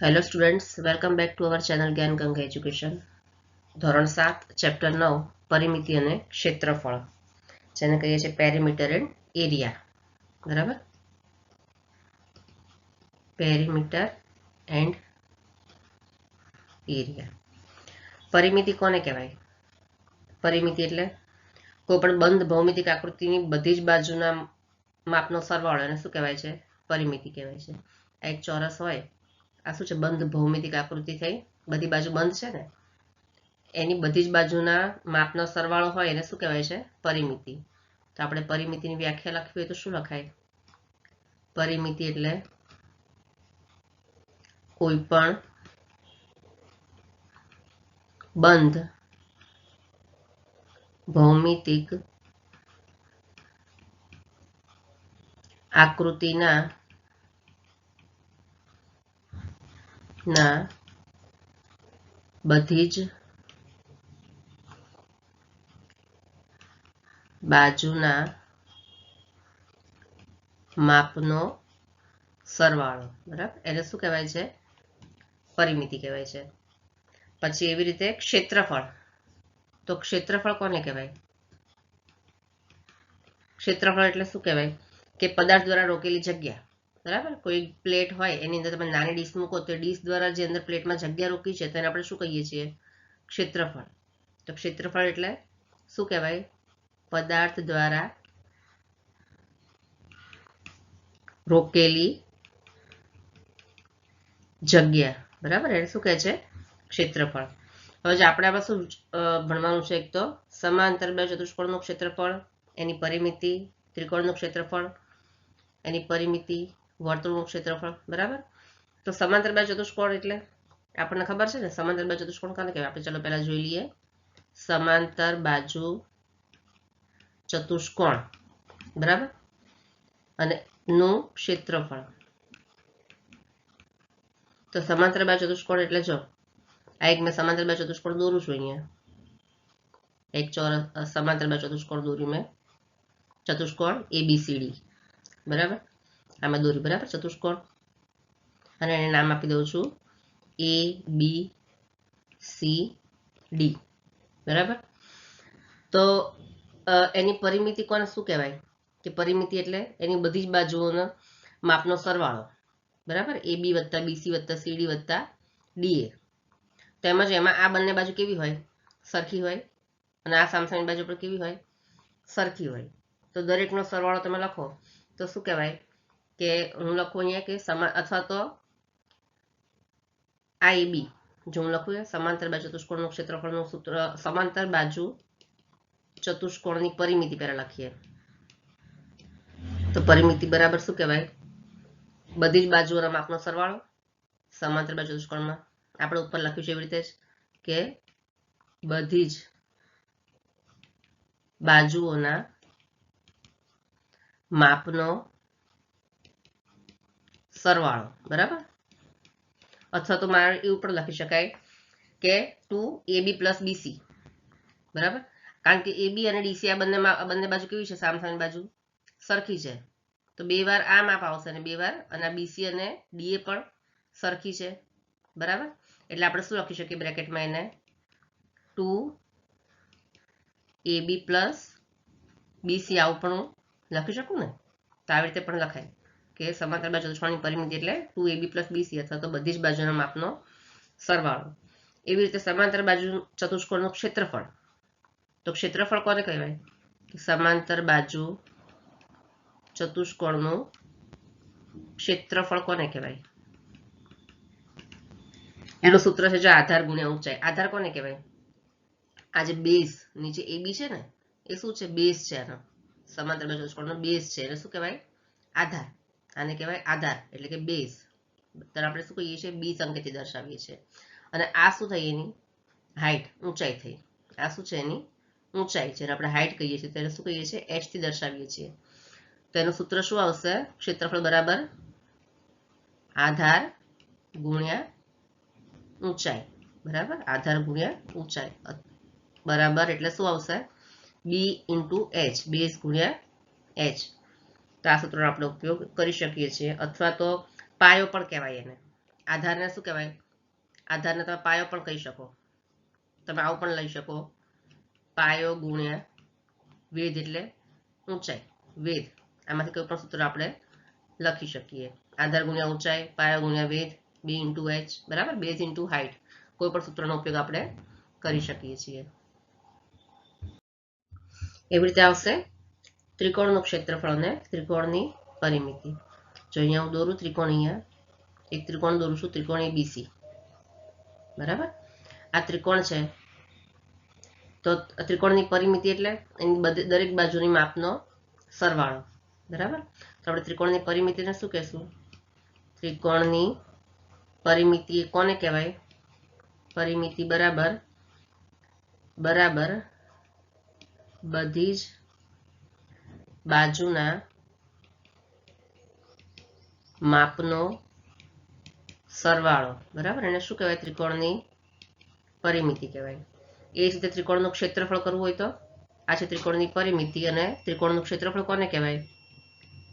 Hello students, welcome back to our channel જ્ઞાન Ganga education. ધોરણ 7 chapter 9 પરિમિતિ અને ક્ષેત્રફળ, જેને કહીએ છીએ પેરીમીટર એન્ડ એરિયા. બરાબર, પેરીમીટર એન્ડ એરિયા. પરિમિતિ કોને કહેવાય? પરિમિતિ એટલે કોઈ પણ બંધ ભૌમિતિક આકૃતિની બધી જ બાજુના માપનો સરવાળો એને શું કહેવાય છે? પરિમિતિ કહેવાય છે. આ એક ચોરસ હોય, આ શું છે? બંધ ભૌમિતિક આકૃતિ થઈ, બધી બાજુ બંધ છે ને, એની બધી જ બાજુના માપનો સરવાળો હોય એને શું કહેવાય છે? પરિમિતિ. તો આપણે પરિમિતિની વ્યાખ્યા લખવી હોય તો શું લખાય? પરિમિતિ એટલે કોઈ પણ બંધ ભૌમિતિક આકૃતિના બધી જ બાજુના માપનો સરવાળો. બરાબર, એને શું કહેવાય છે? પરિમિતિ કહેવાય છે. પછી એવી રીતે ક્ષેત્રફળ. તો ક્ષેત્રફળ કોને કહેવાય? ક્ષેત્રફળ એટલે શું કહેવાય? કે પદાર્થ દ્વારા રોકેલી જગ્યા. બરાબર, કોઈ પ્લેટ હોય એની અંદર તમે નાની ડીશ મૂકો તો ડીશ દ્વારા જે અંદર પ્લેટમાં જગ્યા રોકી છે તેને આપણે શું કહીએ છીએ? ક્ષેત્રફળ. તો ક્ષેત્રફળ એટલે શું કહેવાય? પદાર્થ દ્વારા રોકેલી જગ્યા. બરાબર, એને શું કહે છે? ક્ષેત્રફળ. હવે જે આપણે આમાં શું ભણવાનું છે? એક તો સમાંતર બે ચતુષ્કોણનું ક્ષેત્રફળ, એની પરિમિતિ, ત્રિકોણનું ક્ષેત્રફળ, એની પરિમિતિ, વર્તુળનું ક્ષેત્રફળ. બરાબર, તો સમાંતર બે ચતુષ્કોણ એટલે આપણને ખબર છે ને, સમાંતર બે ચતુષ્કોણ કોને કહેવાય? આપણે ચલો પહેલા જોઈ લઈએ. સમાંતર બાજુ ચતુષ્કોણ, બરાબર, અને નું ક્ષેત્રફળ. તો સમાંતર બાજુ ચતુષ્કોણ એટલે જો આ એક મેં સમાંતર બાજુ ચતુષ્કોણ દોરું છું. અહીંયા એક ચોરસ સમાંતર બાજુ ચતુષ્કોણ દોર્યું મેં, ચતુષ્કોણ ABCD. બરાબર, આમાં દોર્યું. બરાબર, ચતુષ્કોણ, અને એને નામ આપી દઉં છું ABCD. બરાબર, તો એની પરિમિતિ કોને શું કહેવાય? કે પરિમિતિ એટલે એની બધી જ બાજુઓનો માપનો સરવાળો. બરાબર, AB વત્તા BC વત્તા CD વત્તા DA. તેમજ એમાં આ બંને બાજુ કેવી હોય? સરખી હોય, અને આ સામસામેની બાજુ પર કેવી હોય? સરખી હોય. તો દરેકનો સરવાળો તમે લખો તો શું કહેવાય? કે હું લખું અહીંયા કે અથવા તો AB, જો હું લખું સમાંતર બાજુ ચતુષ્કોણનું ક્ષેત્રફળનું સૂત્ર, સમાંતર બાજુ ચતુષ્કોણની પરિમિતિ પહેલા લખીએ. તો પરિમિતિ બરાબર શું કહેવાય? બધી જ બાજુઓના માપનો સરવાળો. સમાંતર બાજુ ચતુષ્કોણમાં આપણે ઉપર લખ્યું છે એવી રીતે જ કે બધી જ બાજુઓના માપનો સરવાળો. બરાબર, અથવા તો મારે એવું પણ લખી શકાય કે 2AB + BC. બરાબર, કારણ કે AB અને DC આ બંને બાજુ કેવી છે? સામસામેની બાજુ સરખી છે. તો બે વાર આ માપ આવશે અને બે વાર અને BC અને DA પણ સરખી છે. બરાબર, એટલે આપણે શું લખી શકીએ બ્રેકેટમાં? એને 2AB + BC આવું પણ લખી શકું ને. તો આવી રીતે પણ લખાય કે સમાંતર બાજુ ચતુષ્કોણની પરિમિતિ એટલે 2AB + BC, અથવા તો બધી જ બાજુના માપનો સરવાળો. એવી રીતે સમાંતર બાજુ ચતુષ્કોણનું ક્ષેત્રફળ. તો ક્ષેત્રફળ કોને કહેવાય? સમાંતર બાજુ ચતુષ્કોણનું ક્ષેત્રફળ કોને કહેવાય? એનું સૂત્ર છે જો આધાર ગુણ્યા ઊંચાઈ. આધાર કોને કહેવાય? આ જે બેઝ નીચે AB છે ને, એ શું છે? બેઝ છે. આનો સમાંતર બાજુ ચતુષ્કોણનો બેઝ છે, એને શું કહેવાય? આધાર. આને કહેવાય આધાર, એટલે કે બેઝ. ત્યારે આપણે શું કહીએ છીએ? B સંકેતથી દર્શાવીએ છીએ. અને આ શું થઈ? એની હાઈટ, ઊંચાઈ થઈ. આ શું છે? એની ઊંચાઈ, જેને આપણે હાઈટ કહીએ છીએ તેને શું કહીએ છીએ? H થી દર્શાવીએ છીએ. તો એનું સૂત્ર શું આવશે? ક્ષેત્રફળ બરાબર આધાર ગુણ્યા ઊંચાઈ. બરાબર, આધાર ગુણ્યા ઊંચાઈ બરાબર એટલે શું આવશે? B × H, બેઝ ગુણ્યા H. તો આ સૂત્રનો આપણે ઉપયોગ કરી શકીએ છીએ. અથવા તો પાયો પણ કહેવાય એને. આધારને શું કહેવાય? આધારને તમે પાયો પણ કહી શકો. તમે આવું પણ લઈ શકો, પાયો ગુણ્યા વેધ એટલે ઊંચાઈ, વેધ. આમાંથી કોઈ પણ સૂત્ર આપણે લખી શકીએ. આધાર ગુણ્યા ઊંચાઈ, પાયો ગુણ્યા વેધ, બી ઇન્ટુ એચ, બરાબર, બેઝ ઇન્ટુ હાઇટ. કોઈ પણ સૂત્રનો ઉપયોગ આપણે કરી શકીએ છીએ. એવી રીતે આવશે ત્રિકોણનું ક્ષેત્રફળ અને ત્રિકોણની પરિમિતિ. જો અહીંયા હું દોરું ત્રિકોણ, અહીંયા એક ત્રિકોણ દોરું છું, ત્રિકોણ એબીસી, બરાબર. આ ત્રિકોણ છે, તો ત્રિકોણની પરિમિતિ એટલે એની દરેક બાજુની માપનો સરવાળો, બરાબર. તો આપણે ત્રિકોણની પરિમિતિને શું કહેશું? ત્રિકોણની પરિમિતિ કોને કહેવાય? પરિમિતિ બરાબર બધી જ બાજુના માપનો સરવાળો, બરાબર. એને શું કહેવાય? ત્રિકોણની પરિમિતિ કહેવાય. એ જ રીતે ત્રિકોણનું ક્ષેત્રફળ કરવું હોય તો આ છે ત્રિકોણની પરિમિતિ, અને ત્રિકોણનું ક્ષેત્રફળ કોને કહેવાય?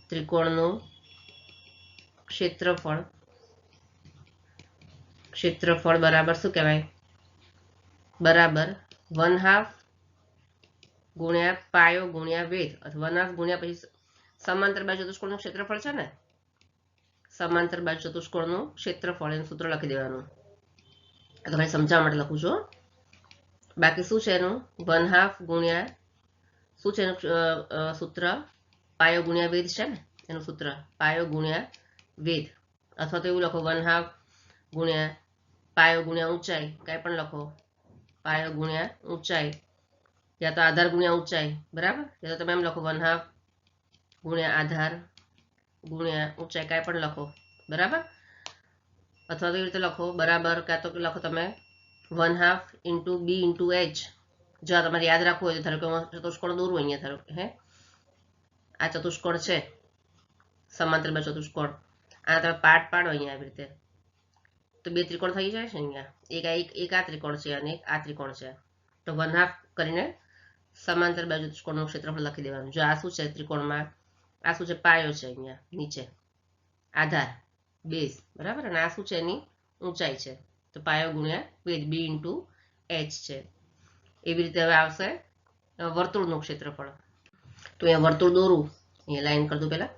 ત્રિકોણનું ક્ષેત્રફળ બરાબર શું કહેવાય? બરાબર 1/2 ગુણ્યા પાયો ગુણ્યા વેધ, અથવા 1/2 ગુણ્યા પછી સમાંતર બાજુ ચતુષ્કોણનું ક્ષેત્રફળ છે ને, સમાંતર બાજુ ચતુષ્કોણનું ક્ષેત્રફળ, એનું સૂત્ર લખી દેવાનું. આ તો સમજાવવા માટે લખું છું. બાકી શું છે એનું? 1/2 ગુણ્યા શું છે એનું સૂત્ર? પાયો ગુણ્યા વેધ છે ને, એનું સૂત્ર પાયો ગુણ્યા વેધ. અથવા તો એવું લખો 1/2 ગુણ્યા પાયો ગુણ્યા ઊંચાઈ, કાંઈ પણ લખો, પાયો ગુણ્યા ઊંચાઈ, યા તો આધાર ગુણ્યા ઊંચાઈ, બરાબર. યા તો તમે એમ લખો 1/2 ગુણ્યા આધાર ગુણ્યા ઊંચાઈ, કાંઈ પણ લખો, બરાબર. અથવા તો એવી રીતે લખો બરાબર, કાં તો લખો તમે 1/2 ઇન્ટુ બી ઇન્ટુ એચ. જો તમારે યાદ રાખવું હોય તો ધારો કે હું ચતુષ્કોણ દોરું અહીંયા, ધારો કે આ ચતુષ્કોણ છે, સમાંતર બાજુ ચતુષ્કોણ. આ તમે પાર્ટ પાડો અહીંયા આવી રીતે, તો બે ત્રિકોણ થઈ જાય છે અહીંયા. એક આ ત્રિકોણ છે અને એક આ ત્રિકોણ છે. તો 1/2 કરીને સમાંતર બાજુ ચતુષ્કોણનું ક્ષેત્રફળ લખી દેવાનું. જો આ શું છે ત્રિકોણમાં? આ શું છે? પાયો છે અહીંયા નીચે, આધાર બેઝ, બરાબર. અને આ શું છે? એની ઊંચાઈ છે. તો પાયો ગુણ્યા વેધ, બી ઇન્ટુ એચ છે. એવી રીતે હવે આવશે વર્તુળનું ક્ષેત્રફળ. તો અહીંયા વર્તુળ દોરું, અહીંયા લાઈન કરી દઉં પહેલા.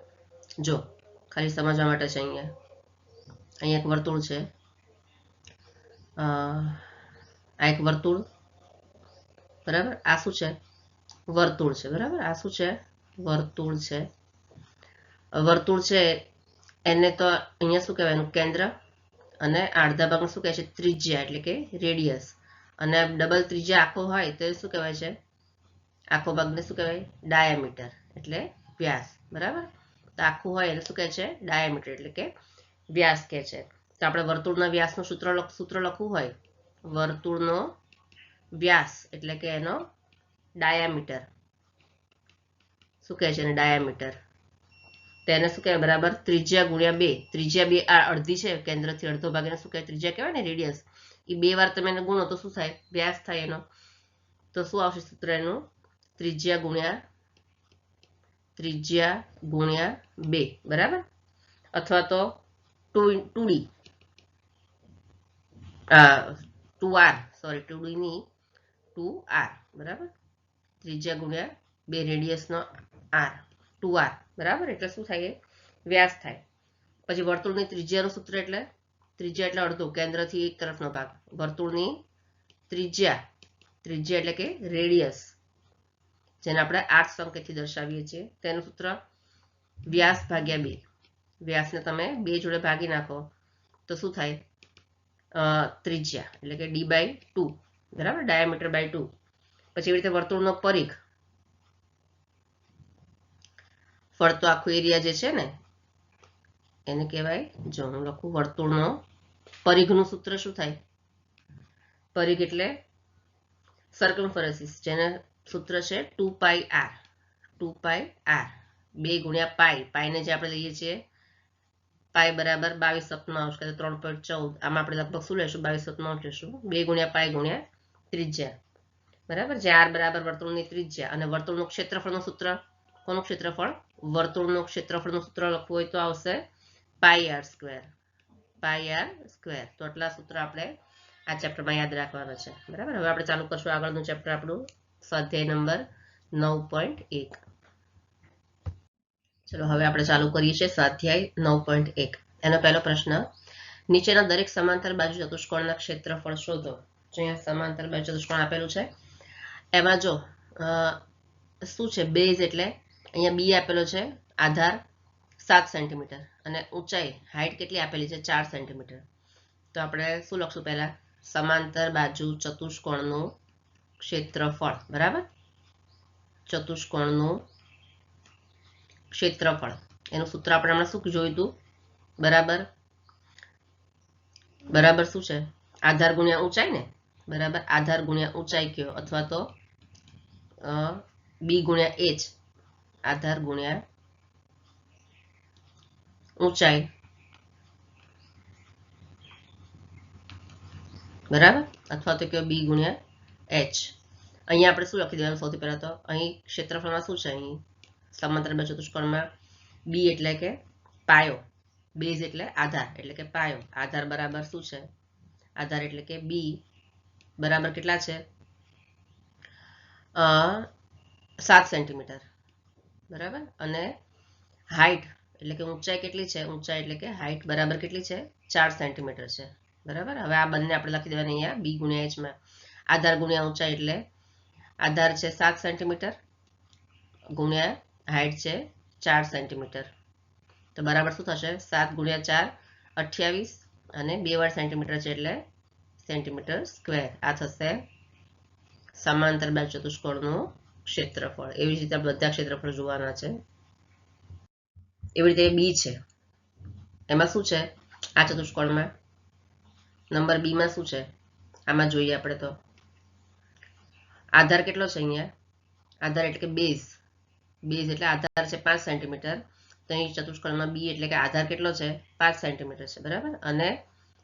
જો ખાલી સમજવા માટે છે. અહીંયા એક વર્તુળ છે, આ એક વર્તુળ, બરાબર. આ શું છે? વર્તુળ છે, બરાબર. આ શું છે? વર્તુળ છે. વર્તુળ છે એને તો અહીંયા શું કહેવાય? એનું કેન્દ્ર, અને અડધા ભાગને શું કહે છે? ત્રિજ્યા, એટલે કે રેડિયસ. અને ડબલ ત્રિજ્યા આખો હોય તો શું કહેવાય છે? આખો ભાગને શું કહેવાય? ડાયામીટર, એટલે વ્યાસ, બરાબર. તો આખું હોય એટલે શું કહે છે? ડાયામીટર, એટલે કે વ્યાસ કહે છે. તો આપણે વર્તુળના વ્યાસનું સૂત્ર લખવું હોય, વર્તુળનો વ્યાસ એટલે કે એનો ડાયામીટર, શું કહે છે? એને ડાયામીટર. તેને શું કહેવાય? બરાબર ત્રિજ્યા ગુણ્યા 2. ત્રિજ્યા 2 આ અડધી છે, કેન્દ્રથી અડધો ભાગ, એને શું કહેવાય? ત્રિજ્યા કહેવાય ને, રેડિયસ. એ 2 વાર તમે એને ગુણો તો શું થાય? વ્યાસ થાય એનો. તો શું આવશે સૂત્ર એનું? ત્રિજ્યા ગુણ્યા 2, બરાબર. અથવા તો 2d 2r, સોરી 2d ની 2r, બરાબર. ત્રિજ્યા ગુણ્યા 2 રેડિયસનો r, 2r, બરાબર. એટલે શું થાય? વ્યાસ થાય. પછી વર્તુળની ત્રિજ્યાનું સૂત્ર એટલે ત્રિજ્યા એટલે અડધો, કેન્દ્રથી એક તરફનો ભાગ. વર્તુળની ત્રિજ્યા એટલે કે રેડિયસ, જેને આપણે 8 સંકેતથી દર્શાવીએ છીએ, તેનું સૂત્ર વ્યાસ ભાગ્યા 2. વ્યાસને તમે 2 જોડે ભાગી નાખો તો શું થાય? ત્રિજ્યા, એટલે કે d/2, બરાબર, ડાયામીટર બાય 2. પછી એવી રીતે વર્તુળનો પરિઘ, ફરતો આખો એરિયા જે છે ને એને કહેવાય, જો હું લખું વર્તુળનો પરિઘનું સૂત્ર શું થાય? પરિઘ એટલે સર્કમફરન્સ, જેને સૂત્ર છે 2πr. 2 ગુણ્યા પાઈ, પાઈને જે આપણે લઈએ છીએ, પાઈ બરાબર 22/7 કે 3.14. આમાં આપણે લગભગ શું લેશું? 22/7 લેશું. 2 ગુણ્યા પાઈ ગુણ્યા ત્રિજ્યા, બરાબર. જે r બરાબર વર્તુળની ત્રિજ્યા. અને વર્તુળનું ક્ષેત્રફળનું સૂત્ર, કોનું ક્ષેત્રફળ? વર્તુળનું ક્ષેત્રફળનું સૂત્ર લખવું હોય તો આવશે πr². પાઈ આર સ્ક્વેર. તો આટલા સૂત્ર આપણે આ ચેપ્ટરમાં યાદ રાખવાના છે. બરાબર. હવે આપણે ચાલુ કરશું આગળનું ચેપ્ટર આપણું સ્વાધ્યાય નંબર 9.1. ચલો હવે આપણે ચાલુ કરીએ છીએ સ્વાધ્યાય 9.1. એનો પહેલો પ્રશ્ન, નીચેના દરેક સમાંતર બાજુ ચતુષ્કોણના ક્ષેત્રફળ શોધો. જો અહીંયા સમાંતર બાજુ ચતુષ્કોણ આપેલું છે, એમાં જો શું છે બેઝ, એટલે અહીંયા બી આપેલો છે આધાર 7 સેન્ટીમીટર અને ઊંચાઈ હાઈટ કેટલી આપેલી છે 4 સેન્ટીમીટર. તો આપણે શું લખશું પહેલા, સમાંતર બાજુ ચતુષ્કોણનું ક્ષેત્રફળ. બરાબર. ચતુષ્કોણનું ક્ષેત્રફળ એનું સૂત્ર આપણે હમણાં શું જોયું હતું, બરાબર બરાબર શું છે, આધાર ગુણ્યા ઊંચાઈ ને. બરાબર. આધાર ગુણ્યા ઊંચાઈ કયો, અથવા તો બી ગુણ્યા એચ, આધાર ગુણ્યા ઊંચાઈ. બરાબર. અથવા તો કયો બી ગુણ્યા એચ. અહીંયા આપણે શું લખી દેવાનું, સૌથી પહેલા તો અહીં ક્ષેત્રફળમાં શું છે, અહીં સમાંતર બાજુ ચતુષ્કોણમાં બી એટલે કે પાયો, બેઝ એટલે આધાર એટલે કે પાયો. આધાર બરાબર શું છે, આધાર એટલે કે બી બરાબર કેટલા છે 7 સેન્ટીમીટર. બરાબર. અને હાઈટ એટલે કે ઊંચાઈ કેટલી છે, ઊંચાઈ એટલે કે હાઈટ બરાબર કેટલી છે 4 સેન્ટીમીટર છે. બરાબર. હવે આ બંને આપણે લખી દેવાની અહીંયા બી ગુણ્યા એચમાં. આધાર ગુણ્યા ઊંચાઈ એટલે આધાર છે 7 સેન્ટીમીટર ગુણ્યા હાઈટ છે 4 સેન્ટીમીટર. તો બરાબર શું થશે, 7 ગુણ્યા 4 28 અને 2 વાર સેન્ટીમીટર છે એટલે સેન્ટીમીટર સ્ક્વેર. આ થશે સમાંતર બાજુ ચતુષ્કોણનું ક્ષેત્રફળ. એવી જ રીતે બધા ક્ષેત્રફળ જોવાના છે. એવી રીતે બી છે, એમાં શું છે, આ ચતુષ્કોણમાં નંબર બી માં શું છે, આમાં જોઈએ આપણે તો આધાર કેટલો છે અહીંયા, આધાર એટલે કે બેઝ, બેઝ એટલે આધાર છે 5 સેન્ટીમીટર. તો અહીં ચતુષ્કોણમાં બી એટલે કે આધાર કેટલો છે 5 સેન્ટીમીટર છે. બરાબર. અને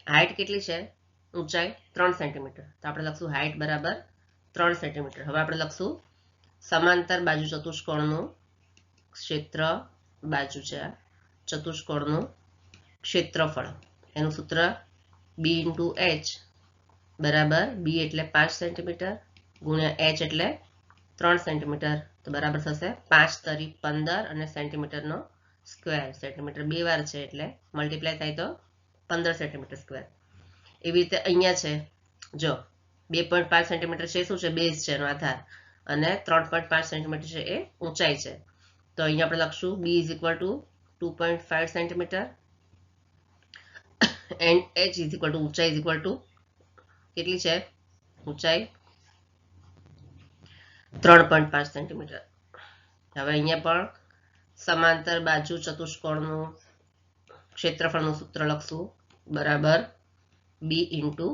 હાઈટ કેટલી છે, ઊંચાઈ 3 સેન્ટીમીટર. તો આપણે લખશું હાઈટ બરાબર 3 સેન્ટીમીટર. હવે આપણે લખશું સમાંતર બાજુ ચતુષ્કોણનું ક્ષેત્ર બાજુ છે ચતુષ્કોણનું ક્ષેત્રફળ. એનું સૂત્ર બી ઇન્ટુ એચ બરાબર બી એટલે 5 સેન્ટીમીટર ગુણ્યા એચ એટલે 3 સેન્ટીમીટર. તો બરાબર થશે 5 તરી 15 અને સેન્ટીમીટરનો સ્ક્વેર. સેન્ટીમીટર 2 વાર છે એટલે મલ્ટીપ્લાય થાય તો 15 સેન્ટીમીટર સ્ક્વેર. એવી રીતે અહીંયા છે જો 2.5 સેન્ટીમીટર છે શું છે, બેઝ છે એનો આધાર, અને 3.5 સેન્ટીમીટર છે એ ઊંચાઈ છે. તો અહીંયા આપણે લખશું b is equal to 2.5 centimetre and h is equal to ઊંચાઈ ઇઝ ઇક્વલ ટુ કેટલી છે ઊંચાઈ 3.5 સેન્ટીમીટર. હવે અહીંયા પણ સમાંતર બાજુ ચતુષ્કોણનું ક્ષેત્રફળનું સૂત્ર લખશું બરાબર બી ઇન્ટુ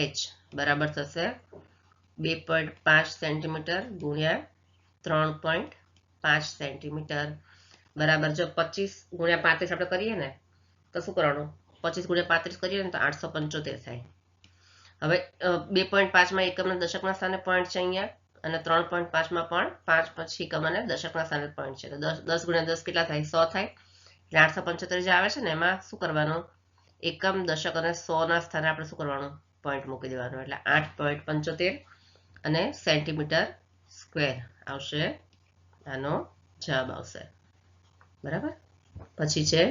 એચ બરાબર થશે 2.5 સેન્ટીમીટર ગુણ્યા 3.5 સેન્ટીમીટર બરાબર. જો 25 ગુણ્યા 35 આપણે કરીએ ને તો શું કરવાનું, 25 ગુણ્યા 35 કરીએ ને તો 875 થાય. હવે 2.5 માં એકમના દશકના સ્થાને પોઈન્ટ છે અહીંયા, અને 3.5 માં પણ 5 પછી એકમ અને દશકના સ્થાને પોઈન્ટ છે. તો 10 ગુણ્યા 10 કેટલા થાય, 100 થાય. એટલે 875 જે આવે છે ને એમાં શું કરવાનું, એકમ દશક અને 100 ના સ્થાને આપણે શું કરવાનું, પોઈન્ટ મૂકી દેવાનું. એટલે 8.75 અને સેન્ટીમીટર સ્ક્વેર આવશે, આનો જવાબ આવશે. બરાબર. પછી છે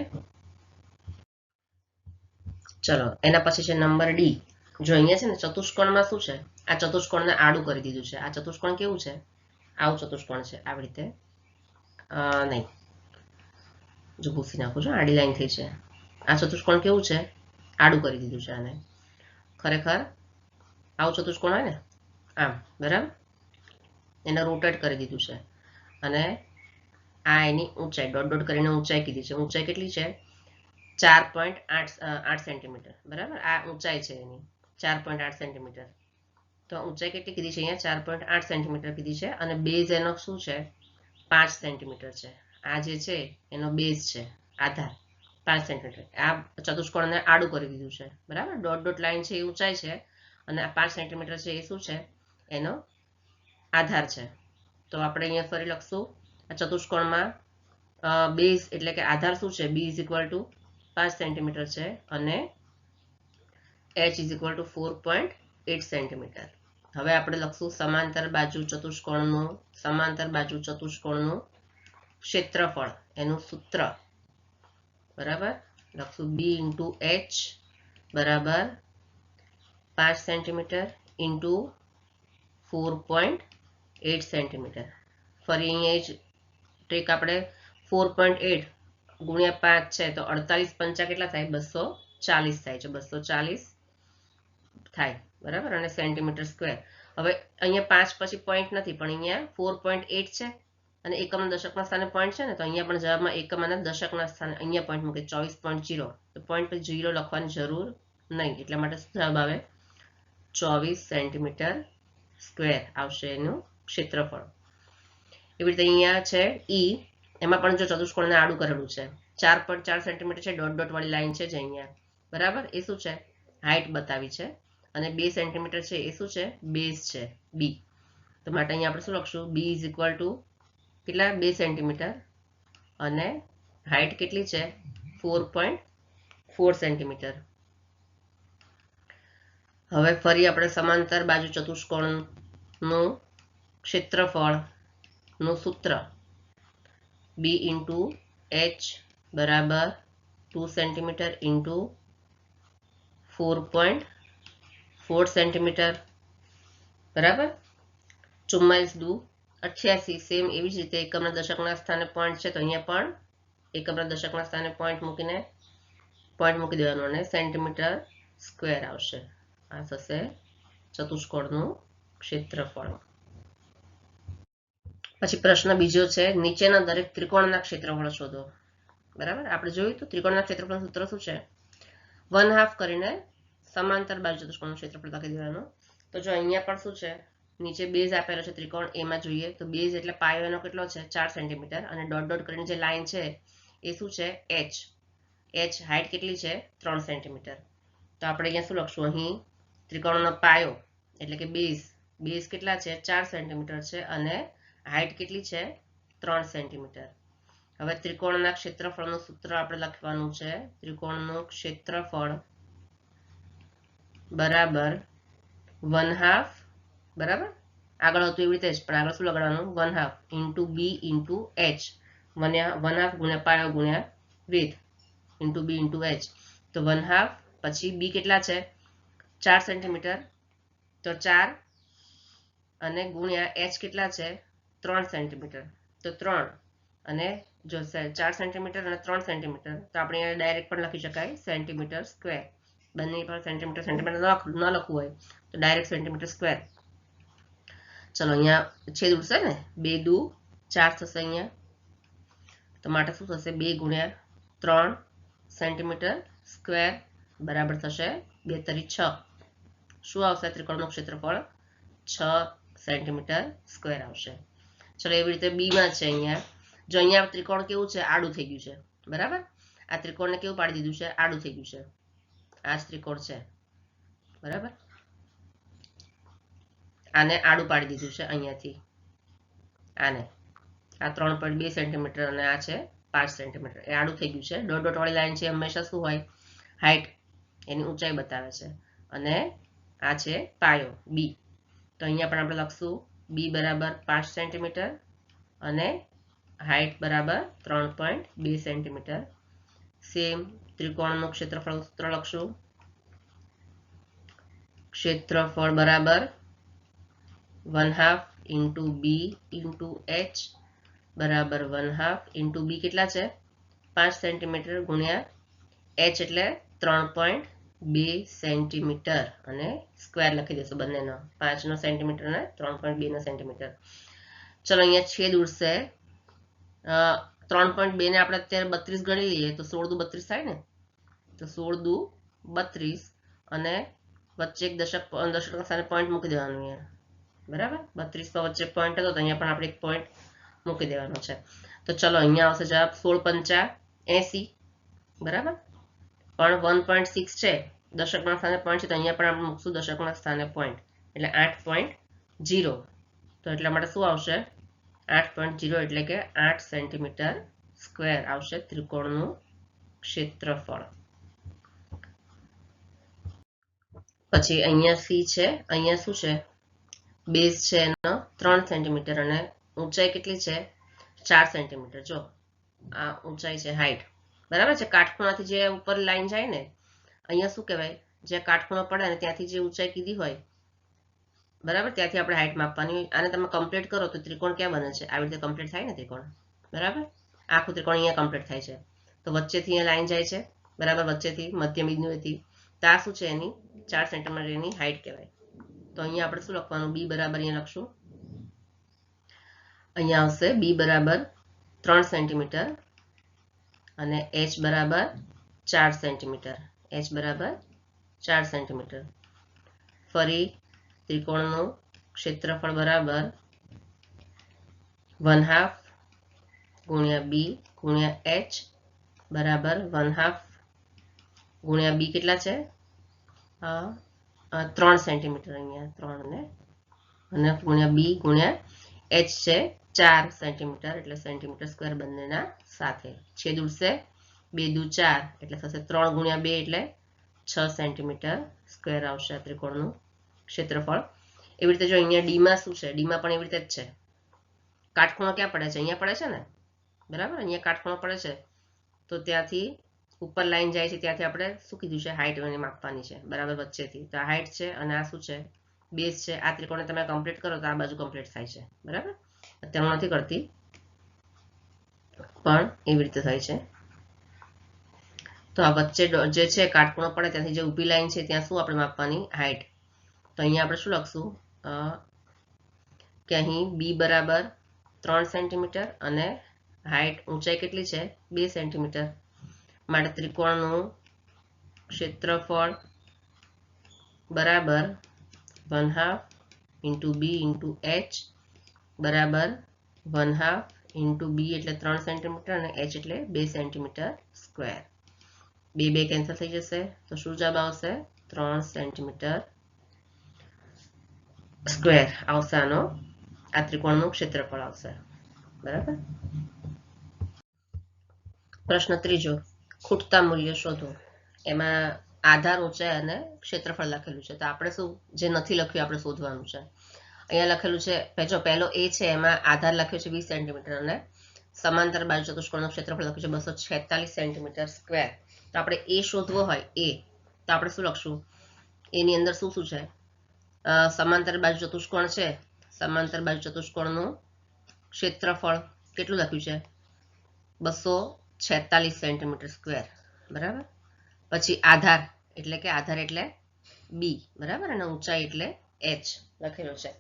ચલો એના પછી છે નંબર ડી. જો અહીંયા છે ને ચતુષ્કોણમાં શું છે, આ ચતુષ્કોણને આડું કરી દીધું છે. આ ચતુષ્કોણ કેવું છે, આવું ચતુષ્કોણ છે આવી રીતે, નહીં જો ભૂસી નાખું છું, આડી લાઈન થઈ છે. આ ચતુષ્કોણ કેવું છે, આડું કરી દીધું છે આને. ખરેખર આવું ચતુષ્કોણ હોય ને આમ, બરાબર, એને રોટેટ કરી દીધું છે. અને આ એની ઊંચાઈ ડોટ ડોટ કરીને ઊંચાઈ કીધી છે. ઊંચાઈ કેટલી છે 4.8 સેન્ટીમીટર. બરાબર. આ ઊંચાઈ છે એની 4.8 સેન્ટીમીટર. તો ઊંચાઈ કેટલી કીધી છે અહીંયા 4.8 સેન્ટીમીટર કીધી છે. અને બેઝ એનો શું છે 5 સેન્ટીમીટર છે. આ જે છે એનો બેઝ છે આધાર 5 સેન્ટીમીટર. આ ચતુષ્કોણને આડું કરી દીધું છે. બરાબર. ડોટ ડોટ લાઈન છે એ ઊંચાઈ છે, અને આ 5 સેન્ટીમીટર છે એ શું છે, એનો આધાર છે. તો આપણે અહીંયા ફરી લખશું આ ચતુષ્કોણમાં બેઝ એટલે કે આધાર શું છે, b is equal to 5 centimetre છે, અને h is equal to 4.8 centimetre. હવે આપણે લખશું સમાંતર બાજુ ચતુષ્કોણનું ક્ષેત્રફળ, એનું સૂત્ર બરાબર લખશું b ઇન્ટુ h બરાબર 5 સેન્ટીમીટર ઇન્ટુ 4.8 સેન્ટીમીટર. ફરી અહીંયા જ ટ્રીક આપણે 4.8 ગુણ્યા 5 છે તો 48 પંચા કેટલા થાય? 240 થાય છે, 240 થાય બરાબર, અને સેન્ટીમીટર સ્ક્વેર. હવે અહીંયા 5 પછી પોઈન્ટ નથી પણ અહીંયા 4.8 છે અને એકમ દશકના સ્થાને પોઈન્ટ છે ને, તો અહીંયા પણ જવાબમાં એકમ અને દશકના સ્થાને અહીંયા પોઈન્ટ મૂકે 24.0, તો પોઈન્ટ પર 0 લખવાની જરૂર નહીં, એટલા માટે જવાબ આવે 24 સેન્ટીમીટર સ્ક્વેર આવશે એનું ક્ષેત્રફળ. એવી રીતે અહીંયા છે ઈ, એમાં પણ જો ચતુષ્કોણને આડું કરેલું છે 4.4 સેન્ટીમીટર છે, ડોટ ડોટ વાળી લાઈન છે જે અહીંયા બરાબર, એ શું છે? હાઈટ બતાવી છે. અને 2 સેન્ટીમીટર છે એ શું છે? બેઝ છે બી. તો માટે અહીંયા આપણે શું લખશું? બી ઇઝ ઇક્વલ ટુ કેટલા? 2 સેન્ટીમીટર અને હાઈટ કેટલી છે? 4.4 સેન્ટીમીટર. હવે ફરી આપણે સમાંતર બાજુ ચતુષ્કોણનું ક્ષેત્રફળ નું સૂત્ર b ઇન્ટુ h બરાબર 2 સેન્ટીમીટર ઇન્ટુ 4.4 સેન્ટીમીટર બરાબર. 44 દુ 88, સેમ એવી જ રીતે એકમના દશકના સ્થાને પોઈન્ટ છે તો અહીંયા પણ એકમના દશકના સ્થાને પોઈન્ટ મૂકી દેવાનું અને સેન્ટીમીટર સ્ક્વેર આવશે. આ થશે ચતુષ્કોણનું ક્ષેત્રફળ. પછી પ્રશ્ન બીજો છે, નીચેના દરેક ત્રિકોણના ક્ષેત્રફળ શોધો. બરાબર, આપણે જોયું તો ત્રિકોણના ક્ષેત્રફળનું સૂત્ર શું છે? 1/2 કરીને સમાંતર બાજુ ચતુષ્કોણનું ક્ષેત્રફળ લખી દેવાનું. તો જો અહીંયા પણ શું છે? નીચે બેઝ આપેલો છે ત્રિકોણ એમાં જોઈએ તો બેઝ એટલે પાયો એનો કેટલો છે? 4 સેન્ટીમીટર અને ડોટ ડોટ કરીને જે લાઈન છે એ શું છે? h. હાઈટ કેટલી છે? 3 સેન્ટીમીટર. તો આપણે અહીંયા શું લખશું? અહીં ત્રિકોણનો પાયો એટલે કે બેઝ કેટલા છે? 4 સેન્ટીમીટર છે અને હાઈટ કેટલી છે? 3 સેન્ટીમીટર. હવે ત્રિકોણના ક્ષેત્રફળનું સૂત્ર આપણે લખવાનું છે, ત્રિકોણનું ક્ષેત્રફળ બરાબર 1/2 બરાબર, આગળ હતું એવી રીતે જ પણ આગળ શું લગાડવાનું? 1/2 ઇન્ટુ બી ઇન્ટુ એચ, 1/2 ગુણ્યા પાયો ગુણ્યા width into b into h. તો 1/2 પછી બી કેટલા છે? 4 સેન્ટીમીટર, તો 4 અને ગુણ્યા એચ કેટલા છે? 3 સેન્ટીમીટર, તો 3 અને જો 4 સેન્ટીમીટર અને 3 સેન્ટીમીટર તો આપણે અહીંયા ડાયરેક્ટ પણ લખી શકાય સેન્ટીમીટર સ્ક્વેર. બંને પર સેન્ટીમીટર ન લખવું હોય તો ડાયરેક્ટ સેન્ટીમીટર સ્ક્વેર. ચલો અહીંયા છેદ ઉડશે ને, 2 દુ 4 થશે અહીંયા, તો માટે શું થશે? 2 ગુણ્યા 3 સેન્ટીમીટર સ્ક્વેર બરાબર થશે 2 તરી 6. શું આવશે? ત્રિકોણનું ક્ષેત્રફળ 6 સેન્ટીમીટર સ્ક્વેર આવશે. ચલો એવી રીતે બી માં છે અહીંયા, જો અહીંયા ત્રિકોણ કેવું છે? આડું થઈ ગયું છે બરાબર. આ ત્રિકોણને કેવું પાડી દીધું છે? આડું થઈ ગયું છે. આ જ ત્રિકોણ છે બરાબર, આને આડું પાડી દીધું છે અહીંયાથી આને. આ 3.2 સેન્ટીમીટર અને આ છે 5 સેન્ટીમીટર, એ આડું થઈ ગયું છે. ડોટ ડોટ વાળી લાઈન છે હંમેશા શું હોય? હાઈટ, એની ઊંચાઈ બતાવે છે. અને આ છે પાયો બી, તો અહીંયા પણ આપણે લખશું બી બરાબર 5 સેન્ટીમીટર અને હાઈટ બરાબર 3.2 સેન્ટીમીટર. સેમ ત્રિકોણનું ક્ષેત્રફળ સૂત્ર લખશું, ક્ષેત્રફળ બરાબર 1/2 ઇન્ટુ બી ઇન્ટુ એચ બરાબર 1/2 ઇન્ટુ બી કેટલા છે? 5 સેન્ટીમીટર ગુણ્યા એચ એટલે 3.2 સેન્ટીમીટર અને સ્ક્વેર લખી દેશું બંનેનો, 5 સેન્ટીમીટર અને 3.2 સેન્ટીમીટર. ચલો અહીંયા છેદ ઉડશે, 3.2 ને આપણે અત્યારે 32 ગણી લઈએ તો 16 દુ 32 થાય ને, તો 16 દુ 32 અને વચ્ચે એક દશકના સ્થાને પોઈન્ટ મૂકી દેવાનું અહીંયા બરાબર. 32 પર વચ્ચે પોઈન્ટ હતો તો અહીંયા પણ આપણે એક પોઈન્ટ મૂકી દેવાનો છે. તો ચલો અહીંયા આવશે જવાબ 16 × 80 બરાબર, પણ 1.6 છે દશકના સ્થાને પોઈન્ટ છે તો અહીંયા પણ આપણે મૂકશું દશકના સ્થાને પોઈન્ટ એટલે 8.0. તો એટલા માટે શું આવશે? 8.0 એટલે કે 8 સેન્ટીમીટર સ્ક્વેર આવશે ત્રિકોણનું ક્ષેત્રફળ. પછી અહીંયા સી છે, અહીંયા શું છે, બેઝ છે એનો 3 સેન્ટીમીટર અને ઊંચાઈ કેટલી છે 4 સેન્ટીમીટર. જો આ ઊંચાઈ છે, હાઈટ બરાબર છે. કાટખૂણાથી જે ઉપર લાઈન જાય ને, અહીંયા શું કહેવાય, જે કાટખૂણો પડે ને ત્યાંથી જે ઊંચાઈ કીધી હોય બરાબર, ત્યાંથી આપણે હાઈટ માપવાની હોય. આને તમે કમ્પ્લીટ કરો તો ત્રિકોણ ક્યાં બને છે, આવી રીતે કમ્પ્લીટ થાય ને ત્રિકોણ, બરાબર. આખું ત્રિકોણ અહીંયા કમ્પ્લીટ થાય છે. તો વચ્ચેથી અહીંયા લાઈન જાય છે બરાબર, વચ્ચેથી મધ્ય બિંદુએથી. તો આ શું છે, એની 4 સેન્ટીમીટર એની હાઈટ કહેવાય. તો અહીંયા આપણે શું લખવાનું, બી બરાબર અહીંયા લખશું, અહીંયા આવશે બી બરાબર 3 સેન્ટીમીટર અને એચ બરાબર 4 સેન્ટીમીટર. એચ બરાબર 4 સેન્ટીમીટર. ફરી ત્રિકોણનું ક્ષેત્રફળ બરાબર 1/2 ગુણ્યા બી ગુણ્યા એચ બરાબર 1/2 ગુણ્યા બી કેટલા છે, 3 સેન્ટીમીટર, અહીંયા 3 અને ગુણ્યા બી ગુણ્યા એચ છે 4 સેન્ટીમીટર, એટલે સેન્ટીમીટર સ્ક્વેર બંનેના સાથે. છેદ ઉડશે, 2 દુ 4 એટલે થશે 3 ગુણ્યા 2 એટલે 6 સેન્ટીમીટર સ્ક્વેર આવશે આ ત્રિકોણનું ક્ષેત્રફળ. એવી રીતે જો અહીંયા ડીમાં શું છે, ડીમાં પણ એવી રીતે જ છે. કાટખૂણો ક્યાં પડે છે, અહીંયા પડે છે ને બરાબર, અહીંયા કાટખૂણો પડે છે. તો ત્યાંથી ઉપર લાઈન જાય છે, ત્યાંથી આપણે શું કીધું છે, હાઈટ એને માપવાની છે બરાબર, વચ્ચેથી. તો આ હાઈટ છે અને આ શું છે, બેઝ છે. આ ત્રિકોણને તમે કમ્પ્લીટ કરો તો આ બાજુ કમ્પ્લીટ થાય છે બરાબર. અત્યારે હું નથી કરતી, પણ એવી રીતે થાય છે. તો આ વચ્ચે જે છે કાટખૂણો પડે ત્યાંથી જે ઊભી લાઈન છે ત્યાં શું આપણે માપવાની, હાઈટ. તો અહીંયા આપણે શું લખશું કે અહીં બી બરાબર 3 સેન્ટીમીટર અને હાઈટ ઊંચાઈ કેટલી છે 2 સેન્ટીમીટર. માટે ત્રિકોણનું ક્ષેત્રફળ બરાબર 1/2 ઇન્ટુ બી ઇન્ટુ એચ બરાબર 1/2 ઇન્ટુ બી એટલે 3 સેન્ટીમીટર અને એચ એટલે 2 સેન્ટીમીટર સ્ક્વેર. 2 કેન્સલ થઈ જશે તો શું જવાબ આવશે, 3 સેન્ટીમીટર સ્ક્વેર આવશે આનો, આ ત્રિકોણનું ક્ષેત્રફળ આવશે બરાબર. પ્રશ્ન ત્રીજો, ખૂટતા મૂલ્ય શોધો. એમાં આધાર, ઊંચાઈ અને ક્ષેત્રફળ લખેલું છે. તો આપણે શું, જે નથી લખ્યું આપણે શોધવાનું છે. અહીંયા લખેલું છે, જો પહેલો એ છે એમાં આધાર લખ્યો છે 20 સેન્ટીમીટર અને સમાંતર બાજુ ચતુષ્કોણનું ક્ષેત્રફળ લખ્યું છે 246 સેન્ટીમીટર સ્ક્વેર. તો આપણે એ શોધવો હોય, એ તો આપણે શું લખશું, એની અંદર શું શું છે, સમાંતર બાજુ ચતુષ્કોણ છે, સમાંતર બાજુ ચતુષ્કોણનું ક્ષેત્રફળ કેટલું લખ્યું છે 246 સેન્ટીમીટર સ્ક્વેર બરાબર. પછી આધાર એટલે કે આધાર એટલે બી બરાબર, અને ઊંચાઈ એટલે એચ લખેલો છે.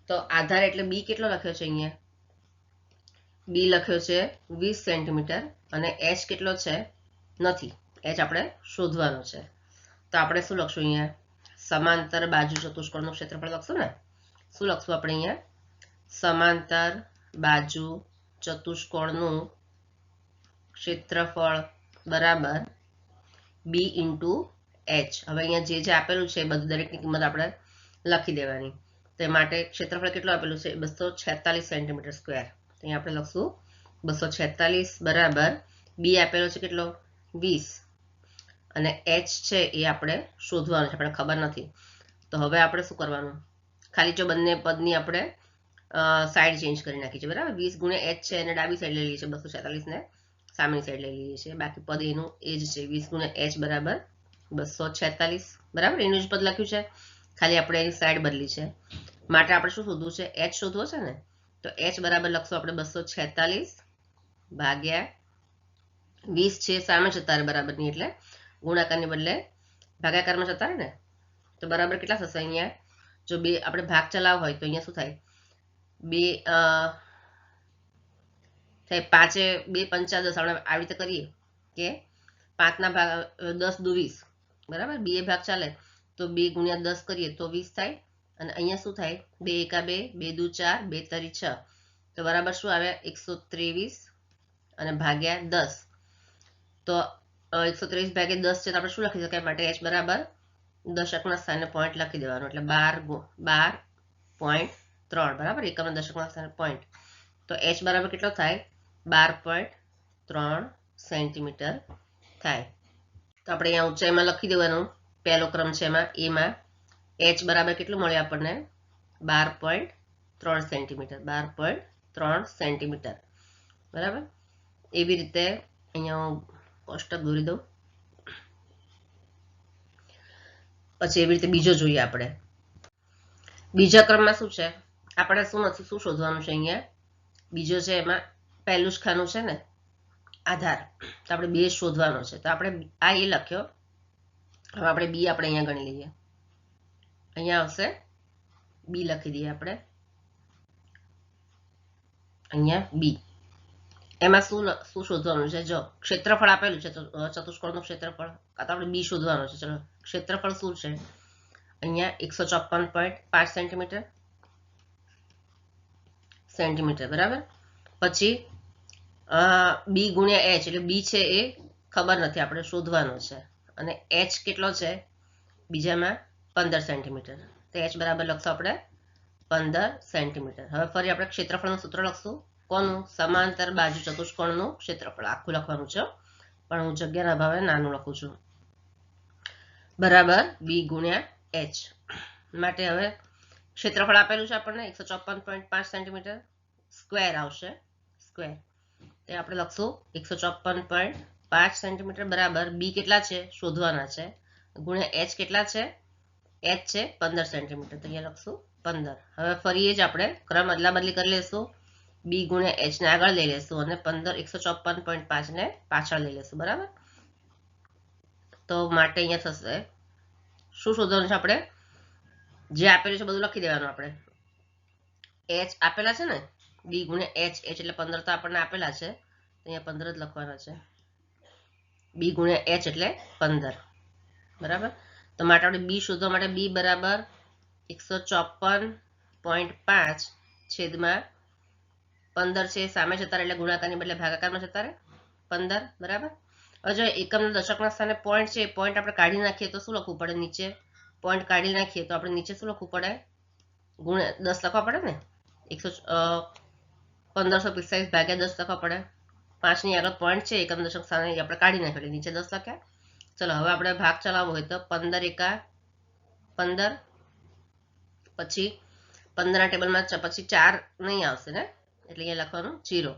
તો આધાર એટલે બી કેટલો લખ્યો છે, અહીંયા બી લખ્યો છે 20 સેન્ટીમીટર અને એચ કેટલો છે નથી, એચ આપણે શોધવાનો છે. તો આપણે શું લખશું, અહીંયા સમાંતર બાજુ ચતુષ્કોણનું ક્ષેત્રફળ લખશું ને. શું લખશું આપણે અહીંયા, સમાંતર બાજુ ચતુષ્કોણનું ક્ષેત્રફળ બરાબર બી ઇન્ટુ એચ. હવે અહીંયા જે જે આપેલું છે બધું દરેકની કિંમત આપણે લખી દેવાની. તે માટે ક્ષેત્રફળ કેટલું આપેલું છે 246 સેન્ટીમીટર સ્ક્વેર. અહીંયા આપણે લખશું 246 બરાબર બી આપેલો છે કેટલો 20 અને એચ છે એ આપણે શોધવાનું છે, આપણે ખબર નથી. તો હવે આપણે શું કરવાનું, ખાલી જો બંને પદની આપણે સાઈડ ચેન્જ કરી નાખી છે બરાબર. 20 ગુણ્યા એચ છે એને ડાબી સાઈડ લઈ લઈએ છીએ, 246 ને સામેની સાઈડ લઈ લઈએ છીએ. બાકી પદ એનું એ જ છે, 20 ગુણ્યા એચ બરાબર 246 બરાબર, એનું જ પદ લખ્યું છે, ખાલી આપણે એની સાઈડ બદલી છે. માટે આપણે શું શોધવું છે, એચ શોધવો છે ને. તો એચ બરાબર લખશું આપણે 246 ભાગ્યા 20 છે સામે જતા રહે બરાબરની, એટલે ગુણાકારની બદલે ભાગાકારમાં જતા રહે ને. તો બરાબર કેટલા થશે, અહીંયા જો બે આપણે ભાગ ચલાવ હોય તો અહીંયા શું થાય, 2 થાય 5 2 5 10. આપણે આવી રીતે કરીએ કે 5 ના ભાગ 10 દુ 20 બરાબર, 2 ભાગ ચાલે તો 2 ગુણ્યા 10 કરીએ તો 20 થાય. અને અહીંયા શું થાય, 2 એકા 2, 2 દુ 4, 2 તરી 6. તો બરાબર શું આવે 123 અને ભાગ્યા 10. તો 123 ભાગ્યા 10 છે તો આપણે શું લખી શકાય, માટે h બરાબર દશકના સ્થાને પોઈન્ટ લખી દેવાનું, એટલે 12.3 બરાબર, એકમના દશકના સ્થાને પોઈન્ટ. તો h બરાબર કેટલો થાય 12.3 સેન્ટીમીટર થાય. તો આપણે અહીંયા ઊંચાઈમાં લખી દેવાનું, પહેલો ક્રમ છે એમાં એમાં એચ બરાબર કેટલું મળે આપણને 12.3 સેન્ટીમીટર 12.3 સેન્ટીમીટર બરાબર. એવી રીતે અહીંયા હું કોષ્ટક દોરી દઉં. પછી એવી રીતે બીજો જોઈએ આપણે. બીજા ક્રમમાં શું છે, આપણે શું શોધવાનું છે અહીંયા. બીજો છે એમાં પહેલું જ ખાનું છે ને આધાર, તો આપણે બેઝ શોધવાનો છે. તો આપણે આ એ લખ્યો. હવે આપણે બી આપણે અહીંયા ગણી લઈએ. અહીંયા આવશે બી લખી દઈએ આપણે. અહીંયા બી. એમાં શું શોધવાનું છે, જો ક્ષેત્રફળ આપેલું છે ચતુષ્કોણનું ક્ષેત્રફળ, કાં તો આપણે બી શોધવાનું છે. ચલો ક્ષેત્રફળ શું છે અહીંયા 154.5 સેન્ટીમીટર બરાબર. પછી બી ગુણ્યા એચ, એટલે બી છે એ ખબર નથી, આપણે શોધવાનો છે. અને એચ કેટલો છે બીજામાં 15 સેન્ટીમીટર. તો એચ બરાબર લખશું આપણે 15 સેન્ટીમીટર. હવે ફરી આપણે ક્ષેત્રફળનું સૂત્ર લખશું. કોનું? સમાંતર બાજુ ચતુષ્કોણનું ક્ષેત્રફળ. આખું લખવાનું છે પણ હું જગ્યાના અભાવે નાનું લખું છું. બરાબર બી ગુણ્યા એચ. માટે હવે ક્ષેત્રફળ આપેલું છે આપણને 154.5 સેન્ટીમીટર. સ્ક્વેર આવશે, સ્ક્વેર. તે આપણે લખશું 154.5 સેન્ટીમીટર બરાબર બી કેટલા છે શોધવાના છે, ગુણ્યા એચ કેટલા છે, એચ છે 15 સેન્ટીમીટર. તો અહીંયા લખશું 15. હવે ફરી એ જ આપણે ક્રમ અદલા બદલી કરી લેશું. બી ગુણ્યા એચ ને આગળ લઈ લેશું અને 154.5 ને પાછળ લઈ લેશું બરાબર. તો માટે અહીંયા થશે શું શોધવાનું છે આપણે, જે આપેલું છે બધું લખી દેવાનું. આપણે એચ આપેલા છે ને, બી ગુણ્યા એચ, એચ એટલે 15 તો આપણને આપેલા છે, અહીંયા 15 જ લખવાના છે. બી ગુણ્યા એચ એટલે 15 બરાબર. તો માટે આપણે બી શોધવા માટે બી બરાબર 154.5 છેદમાં 15 છે સામે જતા રહે એટલે ગુણાકારની બદલે ભાગાકારમાં જતા રહે 15 બરાબર. હવે જો એકમના દશકના સ્થાને પોઈન્ટ છે, પોઈન્ટ આપણે કાઢી નાખીએ તો શું લખવું પડે, નીચે પોઈન્ટ કાઢી નાખીએ તો આપણે નીચે શું લખવું પડે, ગુણ્યા 10 લખવા પડે ને. 1545 ભાગ્યા 10 લખવા પડે. 5 ની આગળ પોઈન્ટ છે એકમ દશક સ્થાને આપણે કાઢી નાખ્યો એટલે નીચે 10 લખ્યા. ચલો હવે આપણે ભાગ ચલાવવો હોય તો 15 એકા 15, પછી 15 ના ટેબલમાં પછી 4 નહીં આવશે ને, એટલે અહીંયા લખવાનું 0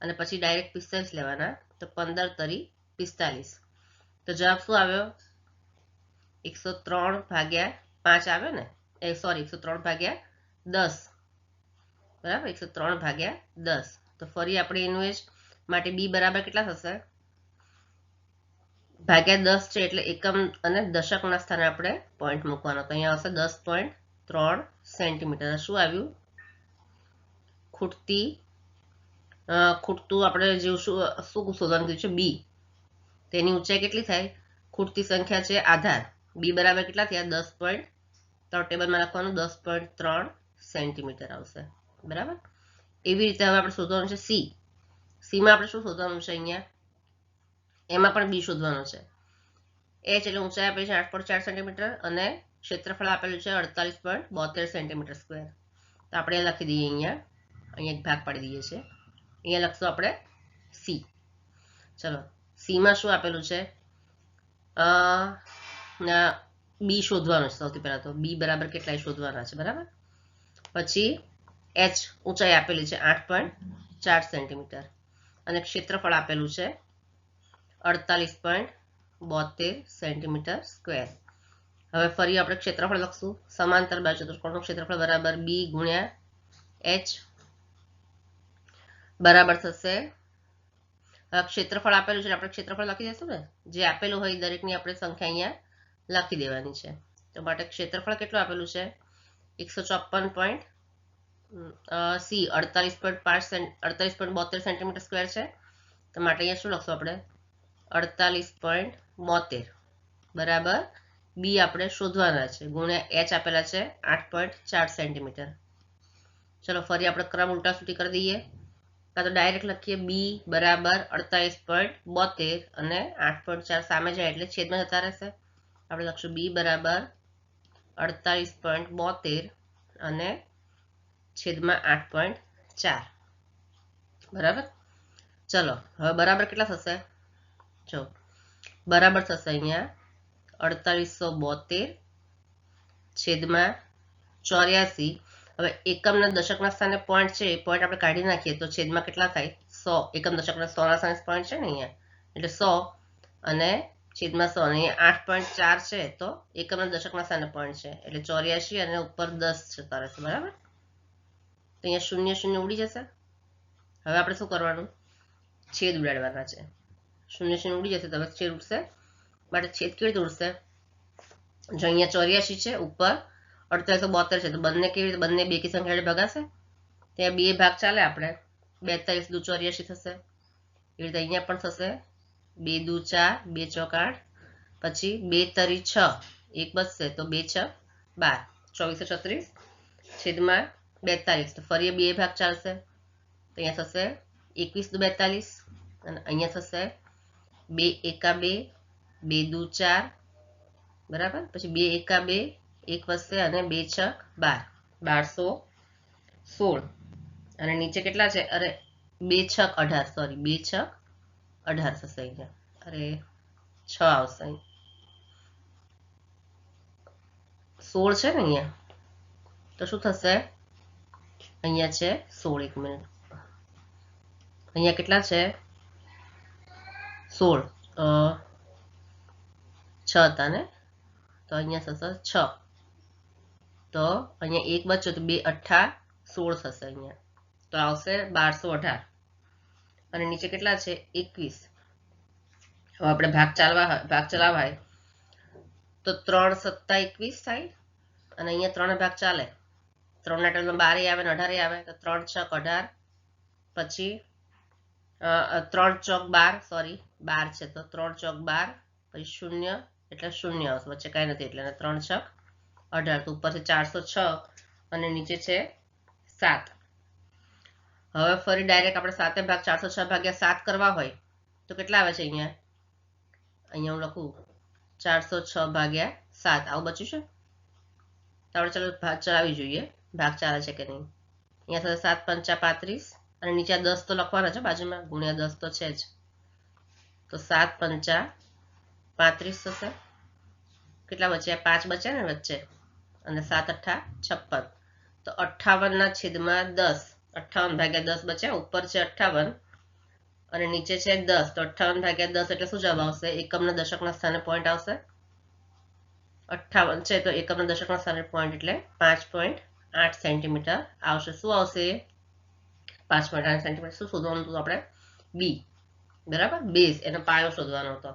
અને પછી ડાયરેક્ટ 45 લેવાના. તો 15 તરી 45. તો જવાબ શું આવ્યો 103 ભાગ્યા 5 આવ્યો ને, સોરી 103 ભાગ્યા 10 બરાબર, 103 ભાગ્યા 10. તો ફરી આપણે એનું જ માટે બી બરાબર કેટલા થશે, ભાગ્યા 10 છે એટલે એકમ અને દશકના સ્થાને આપણે પોઈન્ટ મૂકવાનો. તો અહીંયા આવશે 10.3 સેન્ટીમીટર. શું આવ્યું, ખૂટતું આપણે જેવું શું શોધવાનું કીધું છે બી, તેની ઊંચાઈ કેટલી થાય, ખૂટતી સંખ્યા છે આધાર. બી બરાબર કેટલા થયા 10.3, ટેબલમાં લખવાનું 10.3 સેન્ટીમીટર આવશે બરાબર. એવી રીતે હવે આપણે શોધવાનું છે સી. સીમાં આપણે શું શોધવાનું છે, અહીંયા એમાં પણ બી શોધવાનું છે. એચ એટલે ઊંચાઈ આપેલી છે 8.4 સેન્ટીમીટર અને ક્ષેત્રફળ આપેલું છે 48.72 સેન્ટીમીટર સ્ક્વેર. તો આપણે લખી દઈએ અહીંયા એક ભાગ પાડી દઈએ છીએ. અહીંયા લખશું આપણે સી. ચલો સીમાં શું આપેલું છે, બી શોધવાનું છે. સૌથી પહેલા તો બી બરાબર કેટલા શોધવાના છે બરાબર. પછી એચ ઊંચાઈ આપેલી છે 8.4 સેન્ટીમીટર અને ક્ષેત્રફળ આપેલું છે 48.72 સેન્ટીમીટર સ્ક્વેર. હવે ફરી આપણે ક્ષેત્રફળ લખશું. સમાંતર બાજુ ચતુષ્કોણનું ક્ષેત્રફળ બરાબર બી ગુણ્યા એચ બરાબર થશે, ક્ષેત્રફળ આપેલું છે આપણે ક્ષેત્રફળ લખી દઈશું ને, જે આપેલું હોય દરેકની આપણે સંખ્યા અહીંયા લખી દેવાની છે. તો માટે ક્ષેત્રફળ કેટલું આપેલું છે 154. સી 48.72 સેન્ટીમીટર સ્ક્વેર છે. તો માટે અહીંયા શું લખશું આપણે 48.72 બરાબર બી આપણે શોધવાના છે ગુણ્યા એચ આપેલા છે 8.4 સેન્ટીમીટર. ચલો ફરી આપણે ક્રમ ઉલટા સુટી કરી દઈએ, કાં તો ડાયરેક્ટ લખીએ બી બરાબર 48.72 અને 8.4 સામે જાય એટલે છેદમાં જતા રહેશે. આપણે લખશું બી બરાબર 48.72 અને છેદમાં 8.4 બરાબર. ચલો હવે બરાબર કેટલા થશે, જો બરાબર થશે અહીંયા 4872 છેદમાં 84. હવે એકમના દશકના સ્થાને પોઈન્ટ છે, એ પોઈન્ટ આપણે કાઢી નાખીએ તો છેદમાં કેટલા થાય? 100. એકમ દશકના 100 ના સ્થાને પોઈન્ટ છે ને અહીંયા, એટલે 100 અને છેદમાં 100. અને અહીંયા 8.4 છે તો એકમના દશકના સ્થાને પોઈન્ટ છે, એટલે 84 અને ઉપર 10 છે તારે, બરાબર. તો અહીંયા શૂન્ય શૂન્ય ઉડી જશે. હવે આપણે શું કરવાનું? છેદ ઉડાડવાના છે. શૂન્ય શૂન્ય ઉડી જશે તો હવે છેદ ઉડશે. માટે છેદ કેવી રીતે ઉડશે? જો અહીંયા 84 છે, ઉપર 4872 છે, તો બંને કેવી રીતે? બંને બેકી સંખ્યા વડે ભગાશે. ત્યાં બે ભાગ ચાલે આપણે, 42 દુ 84 થશે. એવી રીતે અહીંયા પણ થશે, 2 દુ 4, 2 ચોક 8, પછી 2 તરી 6, એક બચશે તો 2 6 12, 2436 છેદમાં 42. તો ફરી બે ભાગ ચાલશે, તો અહીંયા થશે 21 દુ 42, અને અહીંયા થશે 2 એકા 2, 2 દુ 4, બરાબર. પછી 2 એકા 2, એક વધશે અને 2 છક 12, 1216. અને નીચે કેટલા છે? અરે 2 છક 18, સોરી 2 છક 18 થશે અહીંયા. અરે 6 આવશે અહીં, 16 છે ને અહીંયા, તો શું થશે? અહીંયા છે 16. એક મિનિટ, અહીંયા કેટલા છે? 16, 6 હતા ને, તો અહીંયા થશે 6. તો અહીંયા એક બચ્યો તો 2 8 16 થશે અહીંયા, તો આવશે 1218. અને નીચે કેટલા છે? 21. હવે આપણે ભાગ ચલાવાય તો 3 સત્તા 21 થાય, અને અહીંયા 3 ભાગ ચાલે, 3 ના ટેબલમાં 12 આવે ને 18 આવે, તો 3 છક 18, પછી 3 ચોક 12, સોરી 12 છે તો 3 ચોક 12, પછી 0 એટલે 0 આવશે, વચ્ચે કાંઈ નથી એટલે 3 છક 18. તો ઉપર છે 406 અને નીચે છે 7. હવે ફરી ડાયરેક્ટ આપણે 7 ભાગ 406 ભાગ્યા 7 કરવા હોય તો કેટલા આવે છે? અહીંયા હું લખું 406 ભાગ્યા 7, આવું બચ્યું છે. તો આપણે ચાલો ભાગ ચલાવી જોઈએ, ભાગ ચાલે છે કે નહીં. અહીંયા થશે 7 પંચા 35, અને નીચે 10 તો લખવાના છે બાજુમાં, ગુણ્યા 10 તો છે જ, તો 7 પંચા 35 થશે. કેટલા બચ્યા? 5 બચ્યા ને વચ્ચે, અને 7 અઠ્ઠા 56. તો 58 ના છેદમાં 10, 58 ભાગ્યા 10 બચ્યા, ઉપર છે 58 અને નીચે છે 10, તો 58 ભાગ્યા 10 એટલે શું જવાબ આવશે? એકમના દશકના સ્થાને પોઈન્ટ આવશે. 58 છે તો એકમના દશકના સ્થાને પોઈન્ટ એટલે 5.8 સેન્ટીમીટર આવશે. શું આવશે? 5.8 સેન્ટીમીટર. શું શોધવાનું હતું આપણે? બી, બરાબર, બેઝ, એનો પાયો શોધવાનો હતો.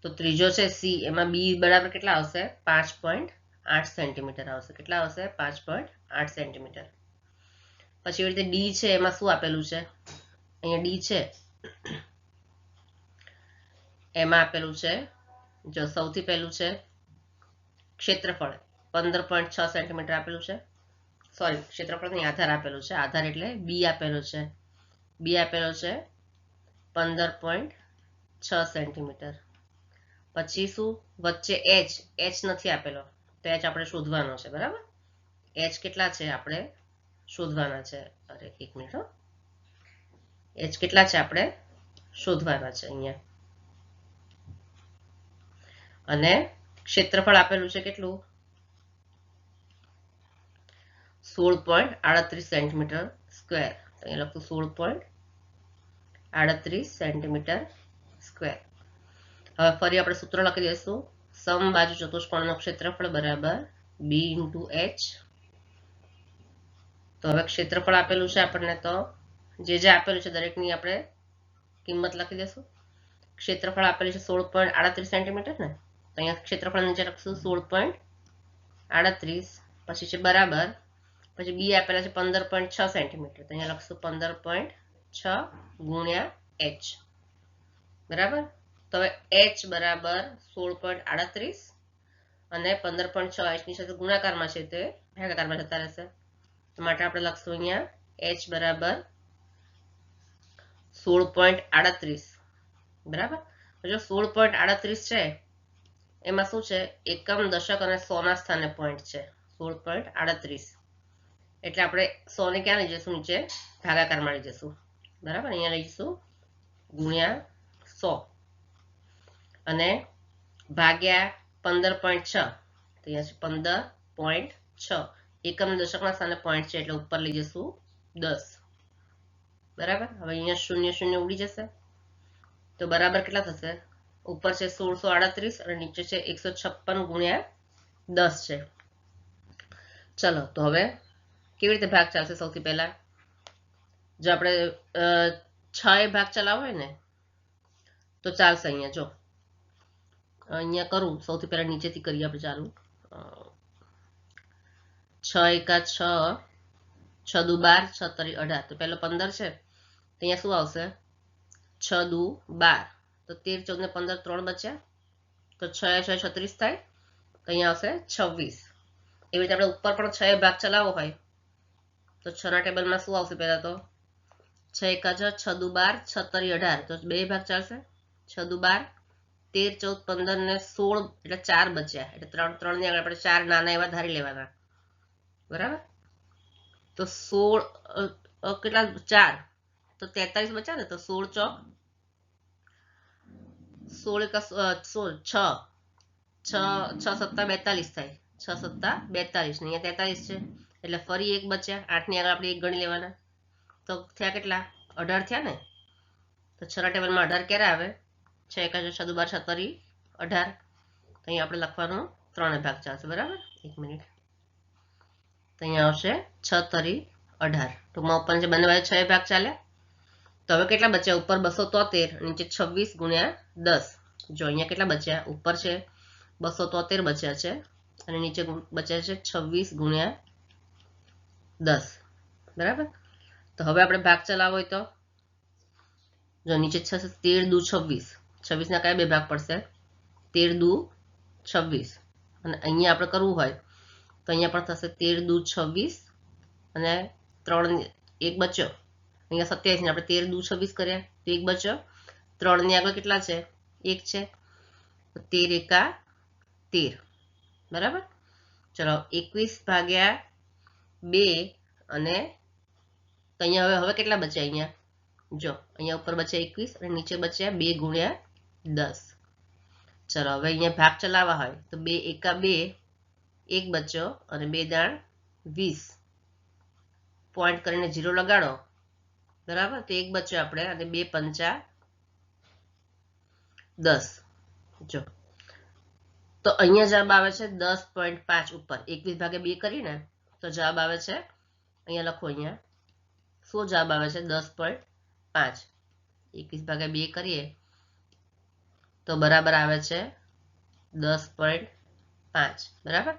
તો ત્રીજો છે સી, એમાં બી બરાબર કેટલા આવશે? 5.8 સેન્ટીમીટર આવશે. કેટલા આવશે? 5.8 સેન્ટીમીટર. પછી એવી રીતે ડી છે, એમાં શું આપેલું છે? અહીંયા ડી છે, એમાં આપેલું છે, જો સૌથી પહેલું છે ક્ષેત્રફળ 15.6 સેન્ટીમીટર આપેલું છે. સોરી, ક્ષેત્રફળ નહીં, આધાર આપેલું છે. આધાર એટલે બી આપેલો છે. બી આપેલો છે 15.6 સેન્ટીમીટર. પછી શું? વચ્ચે એચ, એચ નથી આપેલો, તો એચ આપણે શોધવાનો છે, બરાબર. એચ કેટલા છે આપણે શોધવાના છે. અરે એક મિનિટ, એચ કેટલા છે આપણે શોધવાના છે અહીંયા. અને ક્ષેત્રફળ આપેલું છે કેટલું? 16.38 સેન્ટીમીટર સ્ક્વેર. અહીંયા લખું 16.38 સેન્ટીમીટર સ્ક્વેર. હવે ફરી આપણે સૂત્ર લખી દઈશું. સમબાજુ ચતુષ્કોણનું ક્ષેત્રફળ બરાબર બી ઇન્ટુ એચ. તો હવે ક્ષેત્રફળ આપેલું છે આપણને, તો જે આપેલું છે દરેકની આપણે કિંમત લખી દઈશું. ક્ષેત્રફળ આપેલું છે 16.38 સેન્ટીમીટર ને, તો અહીંયા ક્ષેત્રફળ નીચે લખશું 16.38, પછી છે બરાબર, પછી બી આપેલા છે 15.6 સેન્ટીમીટર, તો અહીંયા લખશું 15.6 ગુણ્યા એચ, બરાબર. તો હવે એચ બરાબર 16.38 અને 15.6 એચ ની સાથે ગુણાકારમાં છે તે ભાગાકારમાં જતા રહેશે. તો માટે આપણે લખશું અહીંયા એચ બરાબર 16.38, બરાબર. જો 16.38 છે એમાં શું છે? એકમ, દશક અને 100 ના સ્થાને પોઈન્ટ છે. 16.38 એટલે આપણે 100 ને ક્યાં લઈ જઈશું? નીચે ભાગાકારમાં લઈ જઈશું, બરાબર. અહીંયા લઈ જઈશું ગુણ્યા 100 અને ભાગ્યા 15.6, તો અહીંયા 0.6 એકમ દશકના સ્થાને પોઈન્ટ છે એટલે ઉપર લઈ જશું 10 બરાબર. હવે અહીંયા શૂન્ય શૂન્ય ઉડી જશે તો બરાબર કેટલા થશે? ઉપર છે 1638 અને નીચે છે 156 ગુણ્યા 10 છે. ચલો તો હવે કેવી રીતે ભાગ ચાલશે? સૌથી પહેલા જો આપણે 6 એ ભાગ ચલાવવો હોય ને તો ચાલશે. અહીંયા જો અહીંયા કરું સૌથી પહેલા નીચેથી કરીએ આપણે ચાલુ. 6 એકા 6, 6 દુ 12, 6 તરી 18. તો પહેલો 15 છે તો અહીંયા શું આવશે? 6 દુ 12 તો 13, 14 ને 15 3 બચ્યા તો 6 6 36 થાય તો અહીંયા આવશે 26. એવી રીતે આપણે ઉપર પણ 6 ભાગ ચલાવવો હોય તો 6 ના ટેબલમાં શું આવશે? પહેલા તો 6 એકા 6, 6 દુ 12, 6 તરી 18 તો બે ભાગ ચાલશે. 6 દુ 12, 13, 14, 15 ને 16 એટલે 4 બચ્યા એટલે 3 3 ની આગળ આપણે 4 નાના એવા ધારી લેવાના બરાબર. તો 16 કેટલા? 4 તો 43 બચ્યા ને તો 16 ચોક 16 એકા 16 6 6 સત્તા 42 થાય. 6 સત્તા 42 ને અહીંયા 43 છે એટલે ફરી એક બચ્યા. 8 ની આગળ આપણે એક ગણી લેવાના તો થયા કેટલા? 18 થયા ને. તો 6 ના ટેબલમાં 18 ક્યારે આવે? 6 એકા 6, 6 દુ 12, 6 તરી 18. તો અહીંયા આપણે લખવાનું 3 ભાગ ચાલશે બરાબર. એક મિનિટ. તો અહીંયા આવશે 6 તરી 18. ટૂંકમાં ઉપર જે બંને બાજુ 6 ભાગ ચાલ્યા. તો હવે કેટલા બચ્યા? ઉપર 273 નીચે 26 ગુણ્યા 10. જો અહીંયા કેટલા બચ્યા? ઉપર છે 273 બચ્યા છે અને નીચે બચ્યા છે 26 ગુણ્યા 10 બરાબર. તો હવે આપણે ભાગ ચલાવવો હોય તો જો નીચે છે 13 દુ 26. 26 ના કયા બે ભાગ પડશે? 13 દુ 26 અને અહીંયા આપણે કરવું હોય તો અહીંયા પણ થશે 13 દુ 26 અને 3 એક બચ્યો. અહીંયા 27 ને આપણે 13 દુ 26 કર્યા તો એક બચ્યો. 3 ની આગળ કેટલા છે? 1 છે તો 13 એકા 13 બરાબર. ચલો 21 ભાગ્યા 2 અને તો અહીંયા હવે કેટલા બચ્યા? અહીંયા જો અહીંયા ઉપર બચ્યા 21 અને નીચે બચ્યા 2 ગુણ્યા 10. ચલો હવે અહીંયા ભાગ ચલાવવા હોય તો 2 એકા 2 એક બચ્યો અને 2 દાણ 20 પોઈન્ટ કરીને 0 લગાડો બરાબર. તો એક બચ્યો આપણે અને 2 પંચા 10. જો તો અહીંયા જવાબ આવે છે 10.5 ઉપર. 21 ભાગે 2 કરીને તો જવાબ આવે છે અહીંયા લખો. અહીંયા શું જવાબ આવે છે? 10.5. 21 ભાગે 2 કરીએ તો બરાબર આવે છે 10.5 બરાબર.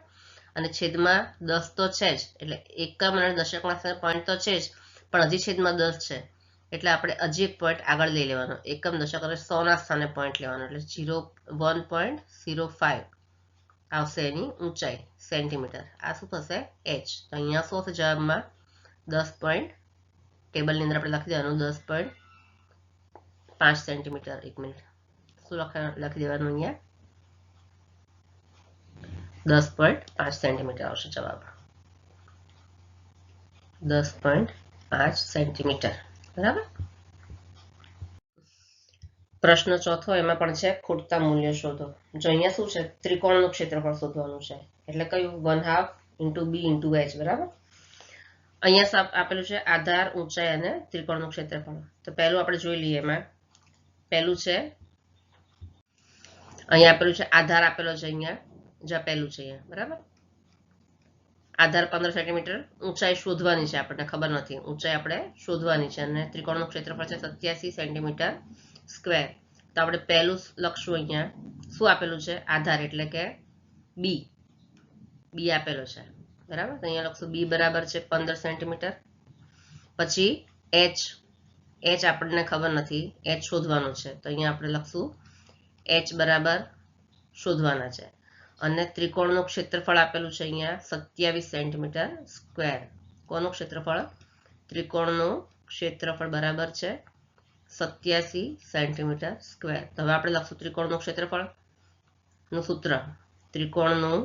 અને છેદમાં 10 તો છે જ એટલે એકમ અને દશકના પોઈન્ટ તો છે જ પણ હજી છેદમાં 10 છે એટલે આપણે હજી એક પોઈન્ટ આગળ લઈ લેવાનો. એકમ દશક અને 100 ના સ્થાને પોઈન્ટ લેવાનો એટલે 1.05 આવશે એની ઊંચાઈ સેન્ટીમીટર. આ શું થશે? h. તો અહીંયા શું થશે જવાબમાં? 10. ટેબલની અંદર આપણે લખી દેવાનું 10.5 સેન્ટીમીટર. એક મિનિટ શું લખી દેવાનું? અહીંયા 10.5 સેન્ટીમીટર આવશે જવાબ. 10.5 સેન્ટીમીટર બરાબર. પ્રશ્ન ચોથો એમાં પણ છે ખૂટતા મૂલ્ય શોધો. જો અહીંયા શું છે? ત્રિકોણનું ક્ષેત્રફળ શોધવાનું છે એટલે કયું? 1/2 × b × h બરાબર. અહીંયા આપેલું છે આધાર, ઊંચાઈ અને ત્રિકોણનું ક્ષેત્રફળ. તો પહેલું આપણે જોઈ લઈએ. એમાં પહેલું છે અહીંયા આપેલું છે આધાર આપેલો છે. અહીંયા જ્યાં પહેલું છે અહીંયા બરાબર. આધાર 15 સેન્ટીમીટર. ઊંચાઈ શોધવાની છે આપણને ખબર નથી. ઊંચાઈ આપણે શોધવાની છે અને ત્રિકોણનું ક્ષેત્રફળ છે 87 સેન્ટીમીટર સ્ક્વેર. તો આપણે પહેલું લખશું. અહીંયા શું આપેલું છે? આધાર એટલે કે બી. બી આપેલો છે બરાબર. તો અહીંયા લખશું બી બરાબર છે 15 સેન્ટીમીટર. પછી એચ. એચ આપણને ખબર નથી. એચ શોધવાનું છે તો અહીંયા આપણે લખશું એચ બરાબર શોધવાના છે. અને ત્રિકોણનું ક્ષેત્રફળ આપેલું છે અહીંયા 27 સેન્ટીમીટર સ્ક્વેર. કોનું ક્ષેત્રફળ? ત્રિકોણનું ક્ષેત્રફળ બરાબર છે 87 સેન્ટીમીટર સ્ક્વેર. તો હવે આપણે લખશું ત્રિકોણનું ક્ષેત્રફળ નું સૂત્ર. ત્રિકોણનું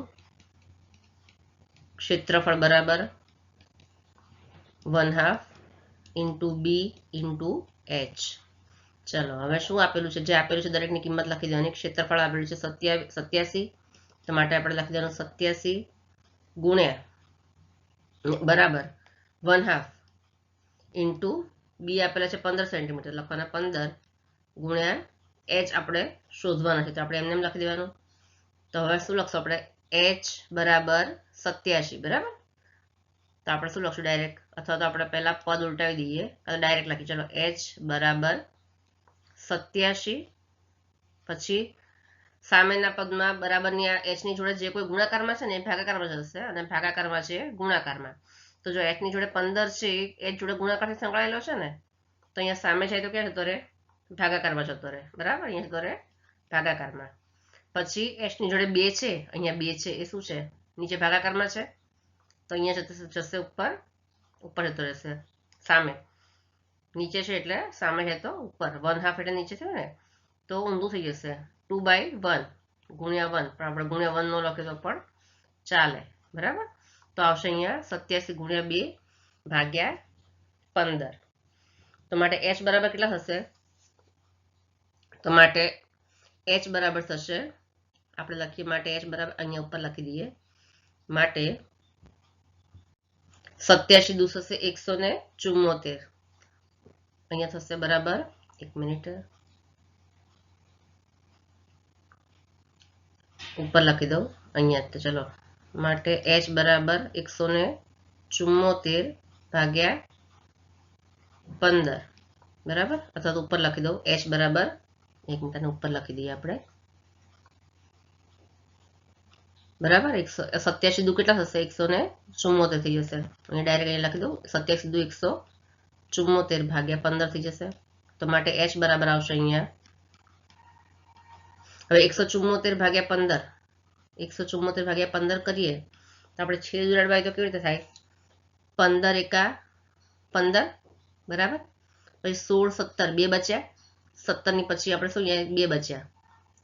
ક્ષેત્રફળ બરાબર 1/2 × b × h. ચલો હવે શું આપેલું છે? જે આપેલું છે દરેકની કિંમત લખી દેવાની. ક્ષેત્રફળ આપેલું છે 87 તો માટે આપણે લખી દેવાનું 87 ગુણ્યા બરાબર 1/2 ઇન્ટુ બી આપેલા છે 15 સેન્ટીમીટર લખવાના 15 ગુણ્યા એચ આપણે શોધવાના છે તો આપણે એમને લખી દેવાનું તો હવે શું લખશું આપણે એચ બરાબર 87 બરાબર તો આપણે શું લખશું ડાયરેક્ટ અથવા તો આપણે પહેલા પદ ઉલટાવી દઈએ અથવા ડાયરેક્ટ લખી ચલો એચ બરાબર 87 પછી સામેના પદમાં બરાબરની આ એચ ની જોડે જે કોઈ ગુણાકારમાં છે ને એ ભાગાકારમાં જશે અને ભાગાકારમાં છે ગુણાકારમાં તો જો એચ ની જોડે 15 છે એચ જોડે ગુણાકારથી સંકળાયેલો છે ને તો અહીંયા સામે જાય તો ક્યાં જતો રહે ભાગાકારમાં જતો રહે બરાબર અહીંયા જતો રહે ભાગાકારમાં પછી એચ ની જોડે 2 છે અહીંયા 2 છે એ શું છે નીચે ભાગાકારમાં છે તો અહીંયા જશે ઉપર જતો રહેશે સામે નીચે છે એટલે સામે છે તો ઉપર 1/2 એટલે નીચે થયું ને તો ઊંધું થઈ જશે 2/1 ગુણ્યા 1 પણ આપણે ગુણ્યા 1 નો લખીએ તો પણ ચાલે બરાબર તો આવશે અહીંયા 87 ગુણ્યા 2 ભાગ્યા 15 તો માટે h બરાબર કેટલા થશે તો માટે h બરાબર થશે આપણે લખીએ માટે h બરાબર અહીંયા ઉપર લખી દઈએ માટે 87 દૂર થશે 174 અહીંયા થશે બરાબર 1 મિનિટ ઉપર લખી દઉં અહીંયા તો ચલો માટે h બરાબર 174 ભાગ્યા 15 બરાબર અથવા તો ઉપર લખી દઉં h બરાબર 1 મિનિટ ઉપર લખી દઈએ આપણે બરાબર 87 દુ કેટલા થશે 174 થઈ જશે અહીં ડાયરેક્ટ અહીં લખી દઉં 87 દુ 174 ભાગ્યા 15 થઈ જશે તો માટે h બરાબર આવશે અહીંયા હવે 174 ભાગ્યા 15 174 ભાગ્યા 15 કરીએ તો આપણે છેદ ઉડાડવા તો કેવી રીતે થાય 15 એકા 15 બરાબર પછી 16 17 બે બચ્યા 17 ની પછી આપણે શું બે બચ્યા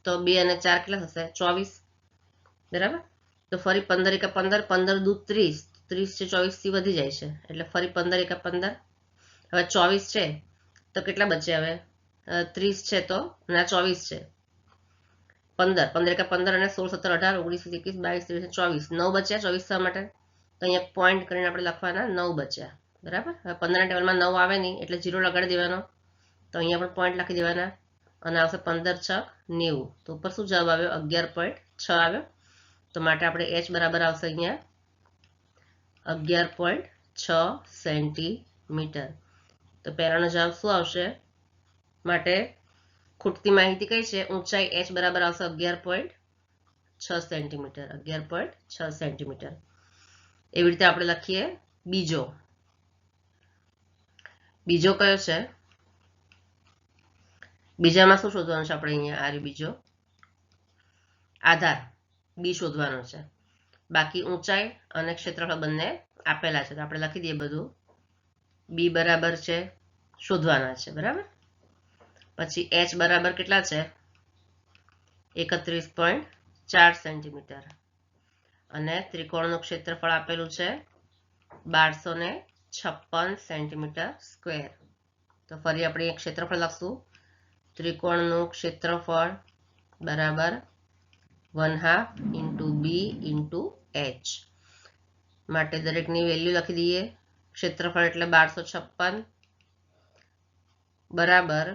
તો 2 અને 4 કેટલા થશે 24 બરાબર તો ફરી 15 એકા 15 15 દૂ 30 30 છે 24 થી વધી જાય છે એટલે ફરી 15 એકા 15 હવે 24 છે તો કેટલા બચે હવે 30 છે તો ના 24 છે 15 15 એકા 15 અને 16 17 18 19 20 21 22 23 24 9 બચ્યા 24 થવા માટે તો અહીંયા પોઈન્ટ કરીને આપણે લખવાના 9 બચ્યા બરાબર હવે 15 ના ટેબલમાં 9 આવે નહીં એટલે 0 લગાડી દેવાનો તો અહીંયા પણ પોઈન્ટ લખી દેવાના અને આવશે 15 6 90 તો ઉપર શું જવાબ આવ્યો 11.6 આવ્યો તો માટે આપણે h બરાબર આવશે અહીંયા 11.6 સેન્ટીમીટર તો પહેલાનો જવાબ શું આવશે માટે ખૂટતી માહિતી કઈ છે ઊંચાઈ h બરાબર આવશે 11.6 સેન્ટીમીટર 11.6 સેન્ટીમીટર એવી રીતે આપણે લખીએ બીજો કયો છે બીજામાં શું શોધવાનું છે આપણે અહીંયા આ બીજો આધાર બી શોધવાનો છે બાકી ઊંચાઈ અને ક્ષેત્રફળ બંને આપેલા છે તો આપણે લખી દઈએ બધું બી બરાબર છે શોધવાના છે બરાબર પછી h બરાબર કેટલા છે 31.4 સેન્ટીમીટર અને ત્રિકોણનું ક્ષેત્રફળ આપેલું છે 1256 સેન્ટીમીટર સ્ક્વેર તો ફરી આપણે એક ક્ષેત્રફળ લખશું ત્રિકોણનું ક્ષેત્રફળ બરાબર 1/2 ઇન્ટુ બી ઇન્ટુ h માટે દરેકની વેલ્યુ લખી દઈએ ક્ષેત્રફળ એટલે 1256 બરાબર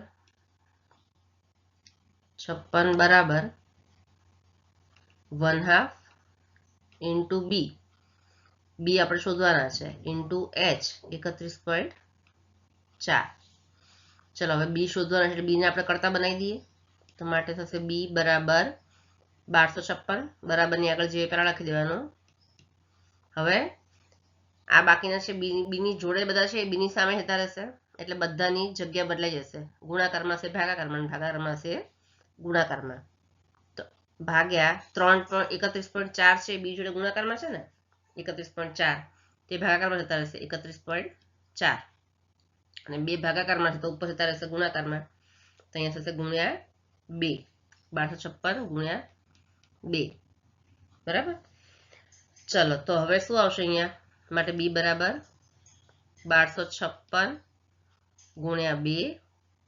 1/2 ઇન્ટુ બી આપણે શોધવાના છે ઇન્ટુ h 31.4 ચલો હવે બી શોધવાના એટલે બી ને આપણે કરતા બનાવી દઈએ તો માટે થશે બી બરાબર 1256 બરાબરની આગળ જે પેલા લખી દેવાનું હવે આ બાકીના છે બી ની જોડે બધા છે બી ની સામે જતા રહેશે એટલે બધાની જગ્યા બદલાઈ જશે ગુણાકારમાં છે ભાગાકારમાં છે ગુણાકારમાં તો ભાગ્યા 31.4 છે બી જોડે ગુણાકારમાં છે ને 31.4 તે ભાગાકારમાં જતા રહેશે 31.4 અને બે ભાગાકારમાં છે તો ઉપર જતા રહેશે ગુણાકારમાં તો અહીંયા થશે ગુણ્યા 2 1256 ગુણ્યા 2 બરાબર ચલો તો હવે શું આવશે અહીંયા માટે બી બરાબર 1256 ગુણ્યા 2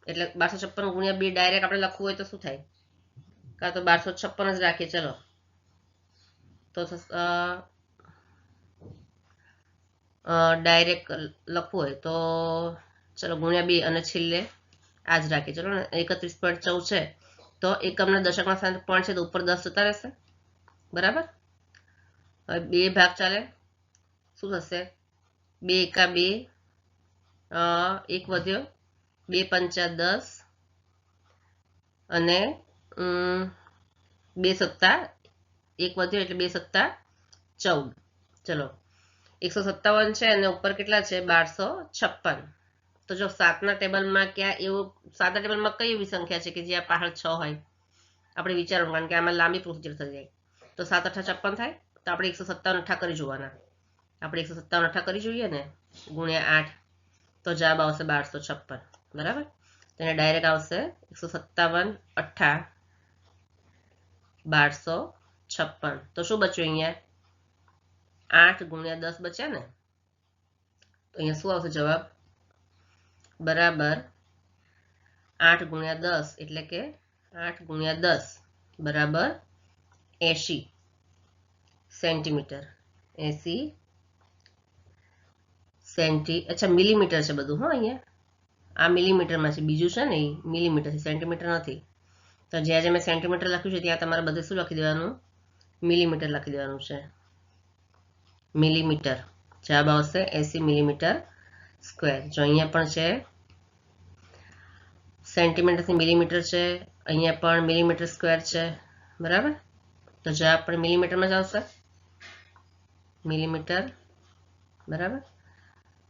એટલે 1256 ગુણ્યા 2 ડાયરેક્ટ આપણે લખવું હોય તો શું થાય કાં તો 1256 જ રાખીએ ચલો તો ડાયરેક્ટ લખવું હોય તો ચલો ગુણ્યા 2 અને છેલ્લે આ જ રાખીએ. ચલો ને 31.14 છે તો એકમના દશકના સ્થાને પોઈન્ટ છે તો ઉપર 10 જતા રહેશે. બરાબર. હવે 2 ભાગ ચાલે, શું થશે? 2 એકા 2, 1 વધ્યો, 2 પંચા 10 અને 2 સત્તા 1 વધ્યો એટલે 2 સત્તા 14. ચલો 157 છે અને ઉપર કેટલા છે? 1256. તો જો 7ના ટેબલમાં ક્યાં એવું 7ના ટેબલમાં કઈ એવી સંખ્યા છે કે જ્યાં પાછળ 6 હોય? આપણે વિચારવાનું, કારણ કે આમાં લાંબી પ્રોસિજર થઈ જાય. તો 7 8 56 થાય તો આપણે 157 અઠ્ઠા કરી જોવાના. આપણે 157 અઠ્ઠા કરી જોઈએ ને ગુણ્યા 8 તો જવાબ આવશે 1256. બરાબર. તો એને ડાયરેક્ટ આવશે 157 અઠ્ઠા 1256. તો શું બચ્યું અહીંયા? 8 ગુણ્યા 10 બચ્યા ને. તો અહીંયા શું આવશે જવાબ? બરાબર 8 ગુણ્યા 10 એટલે કે 8 ગુણ્યા 10 બરાબર 80 સેન્ટીમીટર. 80 સેન્ટી, અચ્છા મિલીમીટર છે બધું. હા, અહીંયા આ મિલીમીટરમાં છે, બીજું છે ને એ મિલીમીટર છે, સેન્ટીમીટર નથી. તો જ્યાં જ્યાં મેં સેન્ટીમીટર લખ્યું છે ત્યાં તમારે બધે શું લખી દેવાનું? મિલીમીટર લખી દેવાનું છે. મિલીમીટર. જવાબ આવશે 80 મિલીમીટર સ્ક્વેર. જો અહીંયા પણ છે સેન્ટીમીટરથી મિલીમીટર છે, અહીંયા પણ મિલીમીટર સ્ક્વેર છે. બરાબર. તો જવાબ પણ મિલીમીટરમાં જ આવશે. મિલીમીટર. બરાબર.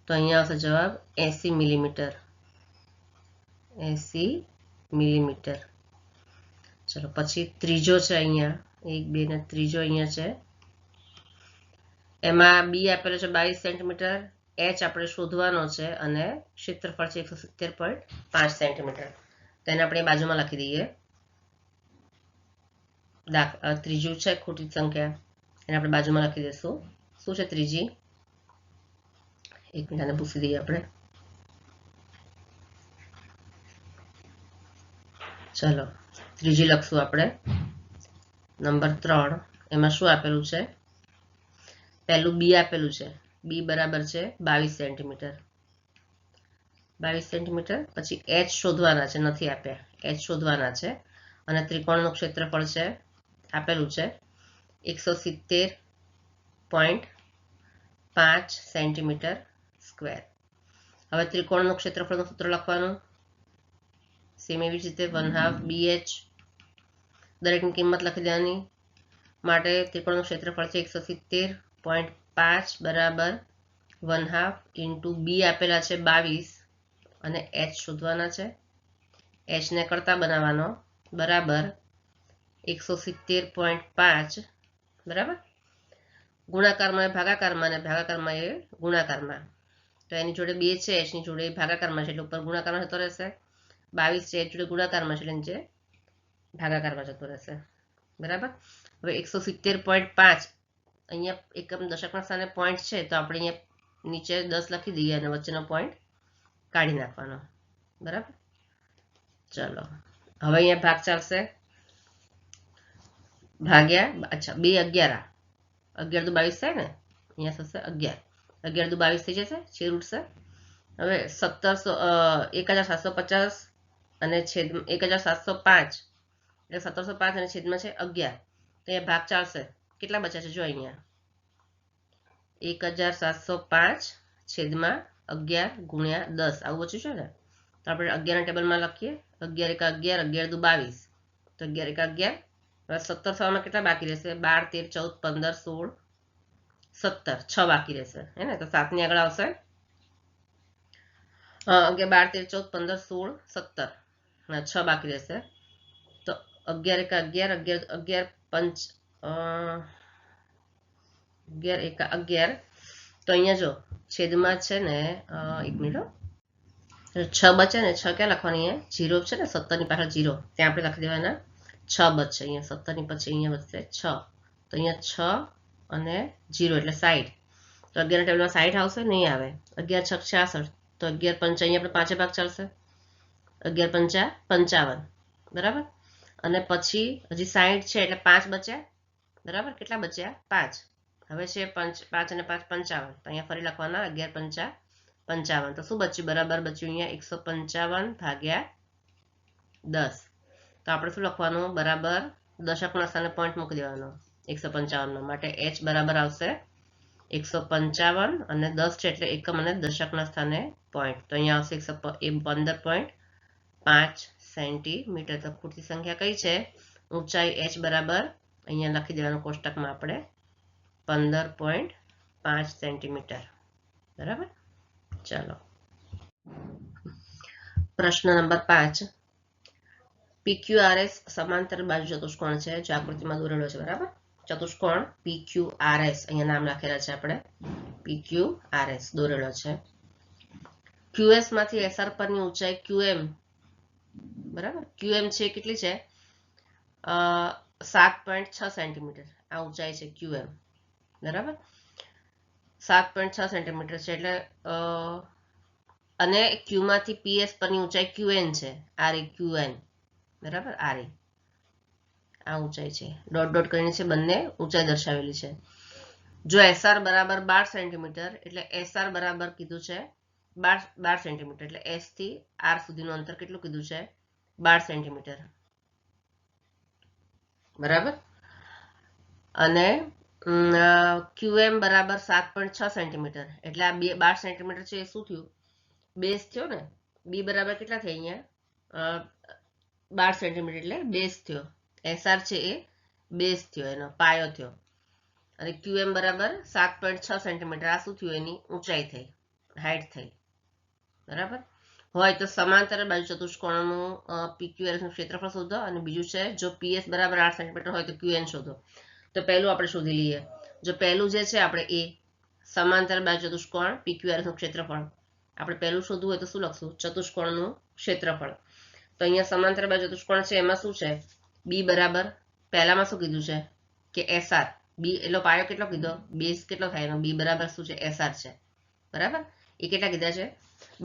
તો અહીંયા આવશે જવાબ 80 મિલીમીટર. 80 મિલીમીટર. ચલો પછી ત્રીજો છે અહીંયા 1 2 ને ત્રીજો અહીંયા છે. એમાં બી આપેલો છે 22 સેન્ટીમીટર, એચ આપણે શોધવાનો છે અને ક્ષેત્રફળ છે 170.5 સેન્ટીમીટર. તેને આપણે બાજુમાં લખી દઈએ. ત્રીજું છે ખોટી સંખ્યા, એને આપણે બાજુમાં લખી દઈશું. શું છે ત્રીજી? એક મિનિટ આને પૂછી દઈએ આપણે. ચલો ત્રીજી લખશું આપણે. નંબર 3. એમાં શું આપેલું છે? પહેલું બી આપેલું છે. બી બરાબર છે 22 સેન્ટીમીટર. 22 સેન્ટીમીટર. પછી એચ શોધવાના છે, નથી આપ્યા. એચ શોધવાના છે અને ત્રિકોણનું ક્ષેત્રફળ છે આપેલું છે 170.5 સેન્ટીમીટર સ્ક્વેર. હવે ત્રિકોણનું ક્ષેત્રફળનું સૂત્ર લખવાનું. સેમ એવી જ રીતે 1/2 BH. દરેકની કિંમત લખી દેવાની. માટે ત્રિકોણનું ક્ષેત્રફળ છે 170.5 બરાબર 1/2 ઇન્ટુ બી આપેલા છે 22 અને એચ શોધવાના છે. એચને કરતા બનાવવાનો બરાબર 170.5 બરાબર ગુણાકારમાં ભાગાકારમાં અને ભાગાકારમાં એ ગુણાકારમાં. તો એની જોડે 2 છે, એચની જોડે ભાગાકારમાં છે એટલે ઉપર ગુણાકારમાં જતો રહેશે. 22 છે એચ જોડે ગુણાકારમાં છે એટલે નીચે ભાગાકારમાં જતો રહેશે. બરાબર. હવે 170.5 અહીંયા એકમ દશકના સ્થાને પોઈન્ટ છે તો આપણે અહીંયા નીચે 10 લખી દઈએ અને વચ્ચેનો પોઈન્ટ કાઢી નાખવાનો. બરાબર. ચલો હવે અહીંયા ભાગ ચાલશે. ભાગ્યા, અચ્છા 2 11 11 દુ 22 થાય ને, અહીંયા થશે 11 11 દુ 22 થઈ જશે, છેદ ઉઠશે. હવે 1750 અને છેદ 1705 એટલે 1705 અને છેદમાં છે 11. તો એ ભાગ ચાલશે. કેટલા બચ્યા છે જો અહીંયા 1705 છેદમાં 11 ગુણ્યા 10 આવું બચ્યું છે ને. તો આપણે 11 ના ટેબલમાં લખીએ. 11 એકા 11 11 દુ 22 તો 11 એકા 11. હવે 17 થવામાં કેટલા બાકી રહેશે? 12 13 14 15 16 17 6 બાકી રહેશે હે ને. તો 7 ની આગળ આવશે 12 13 14 15 16 17 6 બાકી રહેશે. તો 11 એકા 11 11 11 એકા 11. તો અહીંયા જો છેદમાં છે ને 1 મિનિટ 6 બચે ને 6 ક્યાં લખવાની? અહીંયા 0 છે ને 17 ની પાછળ 0 ત્યાં આપણે લખી દેવાના 6 બચશે. અહીંયા 17 ની પછી અહીંયા વધશે 6 તો અહીંયા 6 અને 0 એટલે 60. તો 11 ના ટેબલમાં 60 આવશે? નહીં આવે. 11 6 66 તો 11 5 અહીંયા આપણે પાંચે ભાગ ચાલશે. 11 5 55 બરાબર. અને પછી હજી 60 છે એટલે 5 બચ્યા. બરાબર. કેટલા બચ્યા? 5. હવે છે 5 અને 5 55, તો અહીંયા ફરી લખવાના 11 પંચા 55. તો શું બચ્યું? બરાબર બચ્યું અહીંયા 155 ભાગ્યા 10. તો આપણે શું લખવાનું? બરાબર દશકના સ્થાને પોઈન્ટ મૂકી દેવાનો 155 માટે h બરાબર આવશે 155 અને 10 છે એટલે એકમ અને દશકના સ્થાને પોઈન્ટ. તો અહીંયા આવશે 15.5 સેન્ટીમીટર. તો ખૂટતી સંખ્યા કઈ છે? ઊંચાઈ h બરાબર અહીંયા લખી દેવાનું કોષ્ટકમાં આપણે 15.5 સેન્ટીમીટર. બરાબર. ચાલો પ્રશ્ન નંબર 5. PQRS સમાંતર બાજુ ચતુષ્કોણ છે જે આકૃતિમાં દોરેલો છે. બરાબર. ચતુષ્કોણ PQRS અહીંયા નામ લખેલા છે આપણે. PQRS દોરેલો છે. QS માંથી SR પરની ઊંચાઈ QM. બરાબર. QM છે કેટલી છે? 7.6 સેન્ટીમીટર. આ ઊંચાઈ છે QM. બરાબર. 7.6 સેન્ટીમીટર છે એટલે અને Q માંથી PS પરની ઊંચાઈ QN છે. આ રે QN. બરાબર. આ રે આ ઊંચાઈ છે. ડોટ ડોટ કરીને છે બંને ઊંચાઈ દર્શાવેલી છે. જો SR બરાબર 12 સેન્ટીમીટર એટલે SR બરાબર કીધું છે 12 સેન્ટીમીટર એટલે S થી R સુધીનું અંતર કેટલું કીધું છે? 12 સેન્ટીમીટર. બરાબર. અને QM બરાબર 7.6 સેન્ટીમીટર એટલે આ 12 સેન્ટીમીટર છે એ શું થયું? બેઝ થયો ને. બી બરાબર કેટલા થયા અહીંયા? 12 સેન્ટીમીટર એટલે બેઝ થયો. SR છે એ બેઝ થયો, એનો પાયો થયો. અને QM બરાબર 7.6 સેન્ટીમીટર. આ શું થયું? એની ઊંચાઈ થઈ, હાઈટ થઈ. બરાબર. હોય તો સમાંતર બાજુ ચતુષ્કોણનું PQRS નું ક્ષેત્રફળ શોધો. અને બીજું છે જો PS બરાબર 8 સેન્ટીમીટર હોય તો QN શોધો. તો પહેલું આપણે શોધી લઈએ. જો પહેલું જે છે આપણે એ સમાંતર બાજુ ચતુષ્કોણ PQRS નું ક્ષેત્રફળ આપણે પહેલું શોધવું હોય તો શું લખશું? ચતુષ્કોણનું ક્ષેત્રફળ. તો અહીંયા સમાંતર બાજુ ચતુષ્કોણ છે એમાં શું છે? બી બરાબર પહેલામાં શું કીધું છે કે SR. બી એટલો પાયો કેટલો કીધો? બેઝ કેટલો થાય એનો? બી બરાબર શું છે? SR છે. બરાબર. એ કેટલા કીધા છે?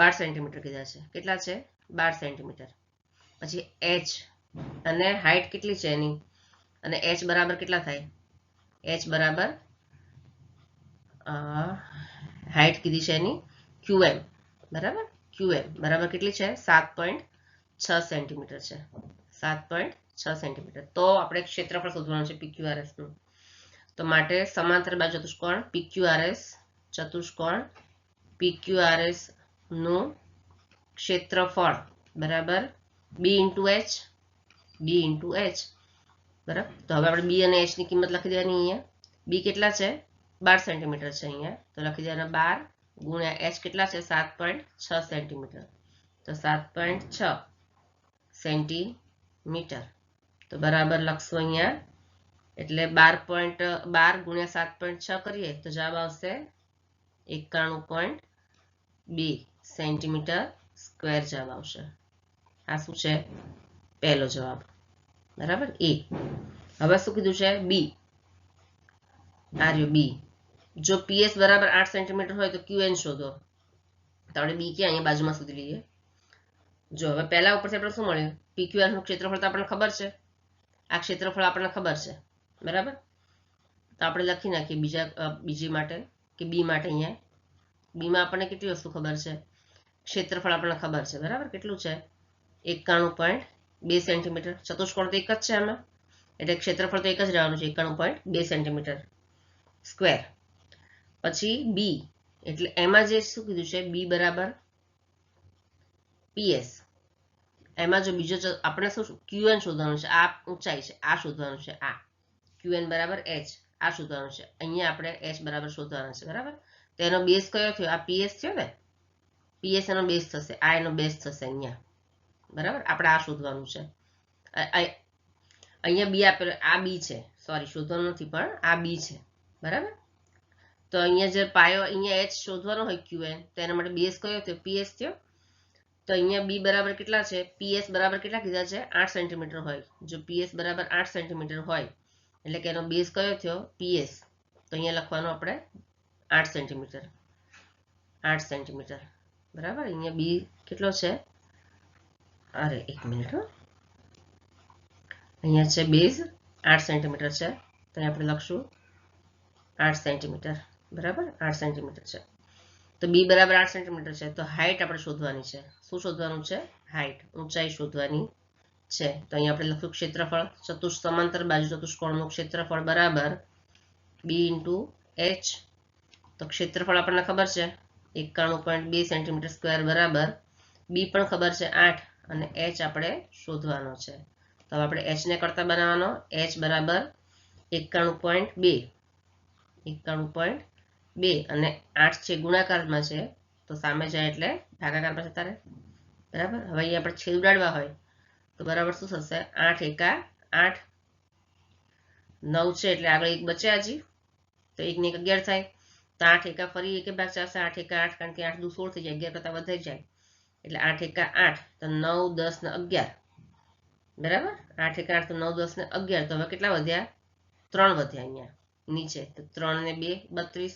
12 સેન્ટીમીટર કીધા છે. કેટલા છે? 12 સેન્ટીમીટર. પછી h અને હાઈટ કેટલી છે એની? અને h બરાબર કેટલા થાય? h બરાબર હાઈટ કીધી છે એની QM. બરાબર. QM બરાબર કેટલી છે? 7.6 સેન્ટીમીટર છે. 7.6 સેન્ટીમીટર. તો આપણે ક્ષેત્રફળ શોધવાનું છે PQRS નું. તો માટે સમાંતર બાજુ ચતુષ્કોણ PQRS નું ક્ષેત્રફળ બરાબર B × H. બરાબર. તો હવે આપણે બી અને h ની કિંમત લખી દેવાની. અહીંયા બી કેટલા છે? 12 સેન્ટીમીટર છે અહીંયા. તો લખી દેવાના 12 ગુણ્યા h કેટલા છે? 7.6 સેન્ટીમીટર. તો 7.6 સેન્ટીમીટર. તો બરાબર લખશું અહીંયા. એટલે 12 ગુણ્યા 7.6 કરીએ તો જવાબ આવશે 91.2 સેન્ટીમીટર સ્ક્વેર જવાબ આવશે. આ શું છે? પહેલો જવાબ. બરાબર. એ. હવે શું કીધું છે? બી. આ રહ્યો બી. જો PS બરાબર 8 સેન્ટીમીટર હોય તો QN શોધો. તો આપણે બી ક્યાં અહીંયા બાજુમાં શોધી લઈએ. જો હવે પહેલા ઉપરથી આપણે શું મળ્યું? PQRS નું ક્ષેત્રફળ તો આપણને ખબર છે. આ ક્ષેત્રફળ આપણને ખબર છે. બરાબર. તો આપણે લખી નાખીએ બીજી માટે કે બી માટે. અહીંયા બીમાં આપણને કેટલી વસ્તુ ખબર છે? ક્ષેત્રફળ આપણને ખબર છે. બરાબર. કેટલું છે? 91.2 સેન્ટીમીટર. ચતુષ્કોણ તો એક જ છે આમાં એટલે ક્ષેત્રફળ તો એક જ રહેવાનું છે 91.2 સેન્ટીમીટર સ્ક્વેર. પછી બી એટલે એમાં જે શું કીધું છે? બી બરાબર PS. એમાં જો બીજો આપણે શું QN શોધવાનું છે. આ ઊંચાઈ છે, આ શોધવાનું છે. આ QN બરાબર h. આ શોધવાનું છે. અહીંયા આપણે h બરાબર શોધવાનું છે. બરાબર. તો એનો બેઝ કયો થયો? આ PS થયો ને. PS એનો બેઝ થશે. આ એનો બેઝ થશે અહીંયા. બરાબર. આપણે આ શોધવાનું છે. અહીંયા બી આપેલો, આ બી છે. સોરી, શોધવાનું નથી પણ આ બી છે. બરાબર. તો અહીંયા જે પાયો અહીંયા h શોધવાનો હોય QN તો એના માટે બેઝ કયો થયો? PS થયો. તો અહીંયા બી બરાબર કેટલા છે? PS બરાબર કેટલા કીધા છે? 8 સેન્ટીમીટર હોય. જો PS બરાબર 8 સેન્ટીમીટર હોય એટલે કે એનો બેઝ કયો થયો? PS. તો અહીંયા લખવાનું આપણે 8 સેન્ટીમીટર. 8 સેન્ટીમીટર. બરાબર. અહીંયા બી કેટલો છે? અરે એક મિનિટ હો. અહીંયા છે બેઝ 8 સેન્ટીમીટર છે. તો આપણે લખશું 8 સેન્ટીમીટર, બરાબર 8 સેન્ટીમીટર છે. તો બી બરાબર 8 સેન્ટીમીટર છે. તો હાઈટ આપણે શોધવાની છે. શું શોધવાનું છે? હાઈટ, ઊંચાઈ શોધવાની છે. તો અહીંયા આપણે લખ્યું ક્ષેત્રફળ, સમાંતર બાજુ ચતુષ્કોણનું ક્ષેત્રફળ બરાબર બી ઇન્ટુ એચ. તો ક્ષેત્રફળ આપણને ખબર છે 91.2 સેન્ટીમીટર સ્ક્વેર બરાબર બી પણ ખબર છે 8 અને એચ આપણે શોધવાનો છે. તો હવે આપણે એચ ને કરતા બનાવવાનો. એચ બરાબર 91.2 અને 8 છે ગુણાકારમાં છે તો સામે જાય એટલે ભાગાકારમાં જતા રહે, બરાબર. હવે અહીંયા આપણે છેદ ઉડાડવા હોય તો બરાબર શું થશે? 8 એકા 8, 9 છે એટલે આગળ 1 બચે હજી, તો 1 ને 1 11 થાય. તો 8 એકા ફરી 1 ભાગ ચાલશે. 8 એકા 8, કારણ કે 8 દુ 16 થઈ જાય, 11 કરતા વધારે જાય એટલે 8 એકા 8, તો 9, 10 ને 11, બરાબર. 8 એકા 8 તો 9, 10 ને 11. તો હવે કેટલા વધ્યા? 3 વધ્યા અહીંયા નીચે. તો 3 ને 2 32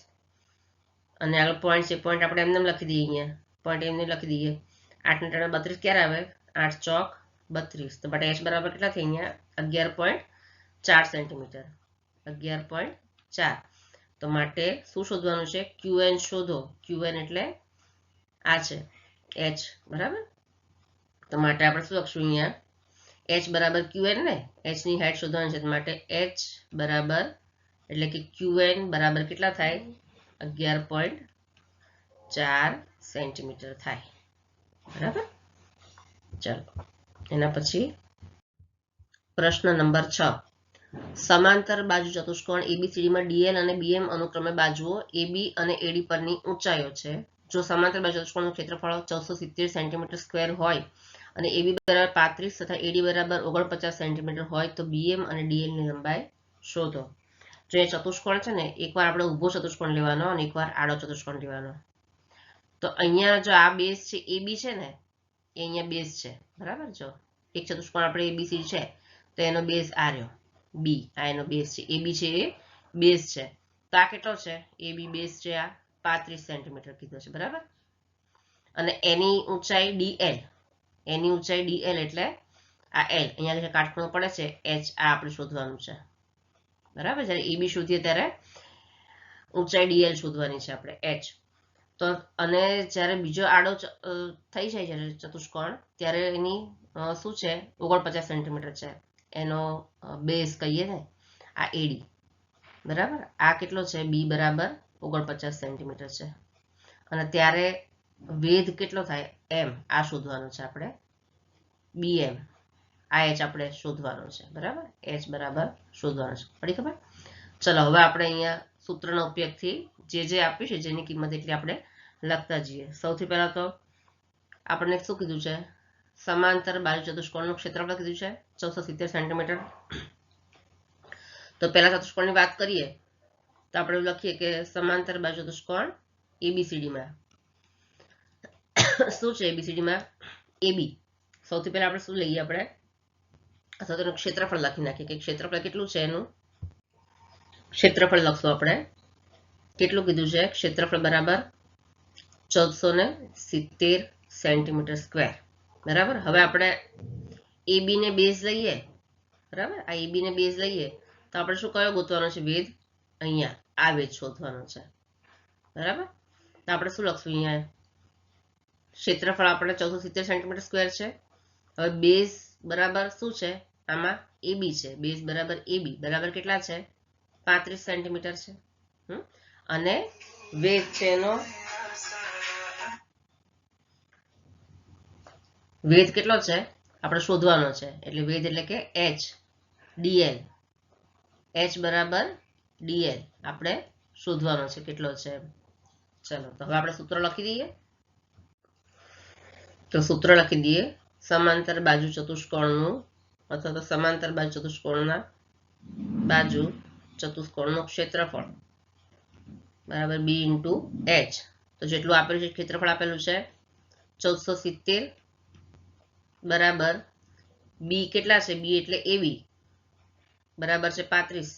અને આગળ પોઈન્ટ છે, પોઈન્ટ આપણે એમને લખી દઈએ. અહીંયા પોઈન્ટ એમને લખી દઈએ. 8 ને 3 32 ક્યારે આવે? 8 ચોક 32. તો બટ એચ બરાબર કેટલા થઈ? અહીંયા 11.4 સેન્ટીમીટર, 11.4. તો માટે શું શોધવાનું છે? ક્યુએન શોધો. ક્યુએન એટલે આ છે એચ, બરાબર. તો માટે આપણે શું લખશું અહીંયા? એચ બરાબર ક્યુએન ને, એચ ની હાઈટ શોધવાની છે. માટે એચ બરાબર એટલે કે ક્યુએન બરાબર કેટલા થાય? 11.4 સેન્ટીમીટર થાય, બરાબર. ચાલો એના પછી પ્રશ્ન નંબર 6. સમાંતર બાજુ ચતુષ્કોણ એબીસીડીમાં ડીએલ અને બીએમ અનુક્રમે બાજુઓ એબી અને એડી પરની ઊંચાઈઓ છે. જો સમાંતર બાજુ ચતુષ્કોણનું ક્ષેત્રફળ 1470 સેન્ટીમીટર સ્ક્વેર હોય અને એબી બરાબર 35 તથા એડી બરાબર 49 સેન્ટીમીટર હોય તો બીએમ અને ડીએલ ની લંબાઈ શોધો. જો એ ચતુષ્કોણ છે ને, એકવાર આપણે ઊભો ચતુષ્કોણ લેવાનો અને એકવાર આડો ચતુષ્કોણ લેવાનો. તો અહીંયા જો આ બેઝ છે એબી છે ને, એ અહીંયા બેઝ છે, બરાબર. જો એક ચતુષ્કોણ આપણે એબીસી છે તો એનો બેઝ આ રહ્યો બી, આ એનો બેઝ છે. એબી છે એ બેઝ છે. તો આ કેટલો છે? એબી બેઝ છે આ 35 સેન્ટીમીટર કીધો છે, બરાબર. અને એની ઊંચાઈ ડીએલ, એની ઊંચાઈ ડીએલ એટલે આ એલ, અહીંયા જે કાટખૂણો પડે છે એચ, આ આપણે શોધવાનું છે, બરાબર. જ્યારે એબી શોધીએ ત્યારે ઊંચાઈ ડીએલ શોધવાની છે આપણે, એચ. તો અને જ્યારે બીજો આડો થઈ જાય જ્યારે ચતુષ્કોણ, ત્યારે એની શું છે? 49 સેન્ટીમીટર છે એનો બેઝ કહીએ ને, આ એડી, બરાબર. આ કેટલો છે? બી બરાબર 49 સેન્ટીમીટર છે. અને ત્યારે વેધ કેટલો થાય? એમ, આ શોધવાનું છે આપણે, બીએમ. આ એચ આપણે શોધવાનું છે, બરાબર. એચ બરાબર શોધવાનું છે. પડી ખબર? ચલો હવે આપણે અહીંયા સૂત્રના ઉપયોગથી જે આપ્યું છે જેની કિંમત એટલી આપણે લખતા જઈએ. સૌથી પહેલા તો આપણને શું કીધું છે? સમાંતર બાજુ ચતુષ્કોણનું ક્ષેત્રફળ કીધું છે 1470 સેન્ટીમીટર. તો પહેલા ચતુષ્કોણની વાત કરીએ તો આપણે લખીએ કે સમાંતર બાજુ ચતુષ્કોણ એબીસીડીમાં શું છે? એબીસીડીમાં એબી, સૌથી પહેલા આપણે શું લઈએ? આપણે અથવા તો ક્ષેત્રફળ લખી નાખીએ કે ક્ષેત્રફળ કેટલું છે. એનું ક્ષેત્રફળ લખશું આપણે. કેટલું કીધું છે? ક્ષેત્રફળ બરાબર 1470 સેન્ટીમીટર સ્ક્વેર, બરાબર. હવે આપણે એબી ને બેઝ લઈએ, બરાબર. આ એબી ને બેઝ લઈએ તો આપણે શું કયો ગોતવાનો છે? વેધ. અહીંયા આ વેધ શોધવાનો છે, બરાબર. તો આપણે શું લખશું? અહીંયા ક્ષેત્રફળ આપણે 1470 સેન્ટીમીટર સ્ક્વેર છે. હવે બેઝ બરાબર શું છે? આમાં એબી છે. બેઝ બરાબર એબી બરાબર કેટલા છે? 35 સેન્ટીમીટર છે. અને વેધ છે એનો, વેધ કેટલો છે આપણે શોધવાનો છે. એટલે વેધ એટલે કે એચ ડીએલ, એચ બરાબર ડીએલ આપણે શોધવાનો છે કેટલો છે. ચલો તો હવે આપણે સૂત્ર લખી દઈએ. તો સૂત્ર લખી દઈએ. સમાંતર બાજુ ચતુષ્કોણનું અથવા તો સમાંતર બાજુ ચતુષ્કોણના બાજુ ચતુષ્કોણનું ક્ષેત્રફળ બરાબર બી ઇન્ટુ એચ. તો જેટલું આપેલું છે ક્ષેત્રફળ આપેલું છે 1470 બરાબર બી કેટલા છે? બી એટલે એબી બરાબર છે 35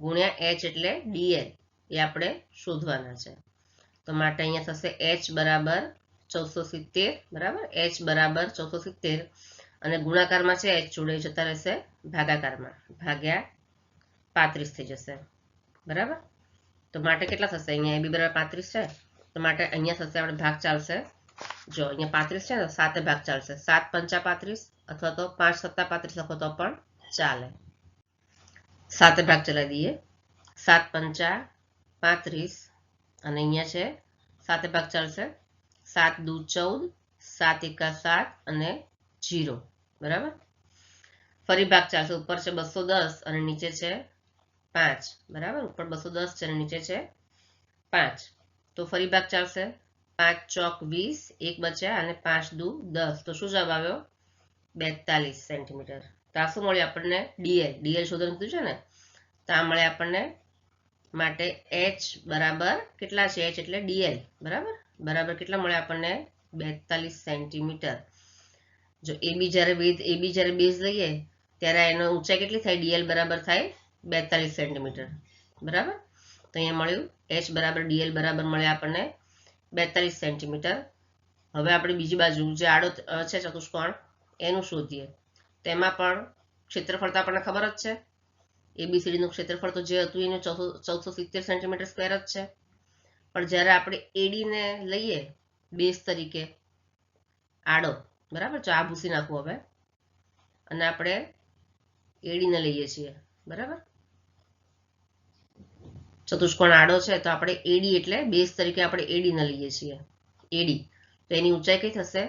ગુણ્યા એચ એટલે ડીએલ, એ આપણે શોધવાના છે. તો માટે અહીંયા થશે એચ બરાબર 1470, બરાબર. એચ બરાબર 1470 અને ગુણાકારમાં છે એચ જોડે જતા રહેશે ભાગાકારમાં, ભાગ્યા 35 થઈ જશે. બરાબર. તો માટે કેટલા થશે? અહીંયા AB બરાબર 35 છે, તો માટે અહીંયા થશે આપણે ભાગ ચાલશે. જો અહીંયા 35 છે ને, 7 ભાગ ચાલશે. 7 પંચા 35 અથવા તો 5 સત્તા 35 લખો તો પણ ચાલે. 7 ભાગ ચલાવી દઈએ. 7 પંચા 35 અને અહીંયા છે 7 ભાગ ચાલશે. 7 દુ 14, 7 એકા 7 અને 0. બરાબર. ફરી ભાગ ચાલશે. ઉપર છે 210 અને નીચે છે 5. બરાબર. ઉપર 210 છે અને નીચે છે 5. તો ફરી ભાગ ચાલશે. 5 ચોક 20, 1 બચ્યા અને 5 દુ 10. તો શું જવાબ આવ્યો? 42 સેન્ટીમીટર. તો આ શું મળ્યું આપણને? ડીએલ શોધવાનું કીધું છે ને, તો આ મળે આપણને. માટે h બરાબર કેટલા છે? h એટલે ડીએલ. બરાબર. બરાબર કેટલા મળે આપણને? 42 સેન્ટીમીટર. જો એબી જ્યારે બેઝ લઈએ ત્યારે એનો ઊંચાઈ કેટલી થાય? ડીએલ બરાબર થાય 42 સેન્ટીમીટર. બરાબર. તો અહીંયા મળ્યું h બરાબર ડીએલ બરાબર મળે આપણને 42 સેન્ટીમીટર. હવે આપણે બીજી બાજુ જે આડો છે ચતુષ્કોણ એનું શોધીએ. તેમાં પણ ક્ષેત્રફળ તો આપણને ખબર જ છે. એબીસીડી નું ક્ષેત્રફળ તો જે હતું એનું 1470 સેન્ટીમીટર સ્ક્વેર જ છે. પણ જ્યારે આપણે એડી ને લઈએ બેઝ તરીકે આડો, બરાબર, તો આ ભૂસી નાખવું હવે, અને આપણે એડી ને લઈએ છીએ. બરાબર. ચતુષ્કોણ આડો છે તો આપણે એડી એટલે બેઝ તરીકે આપણે એડી ને લઈએ છીએ. એડી તો એની ઊંચાઈ કઈ થશે?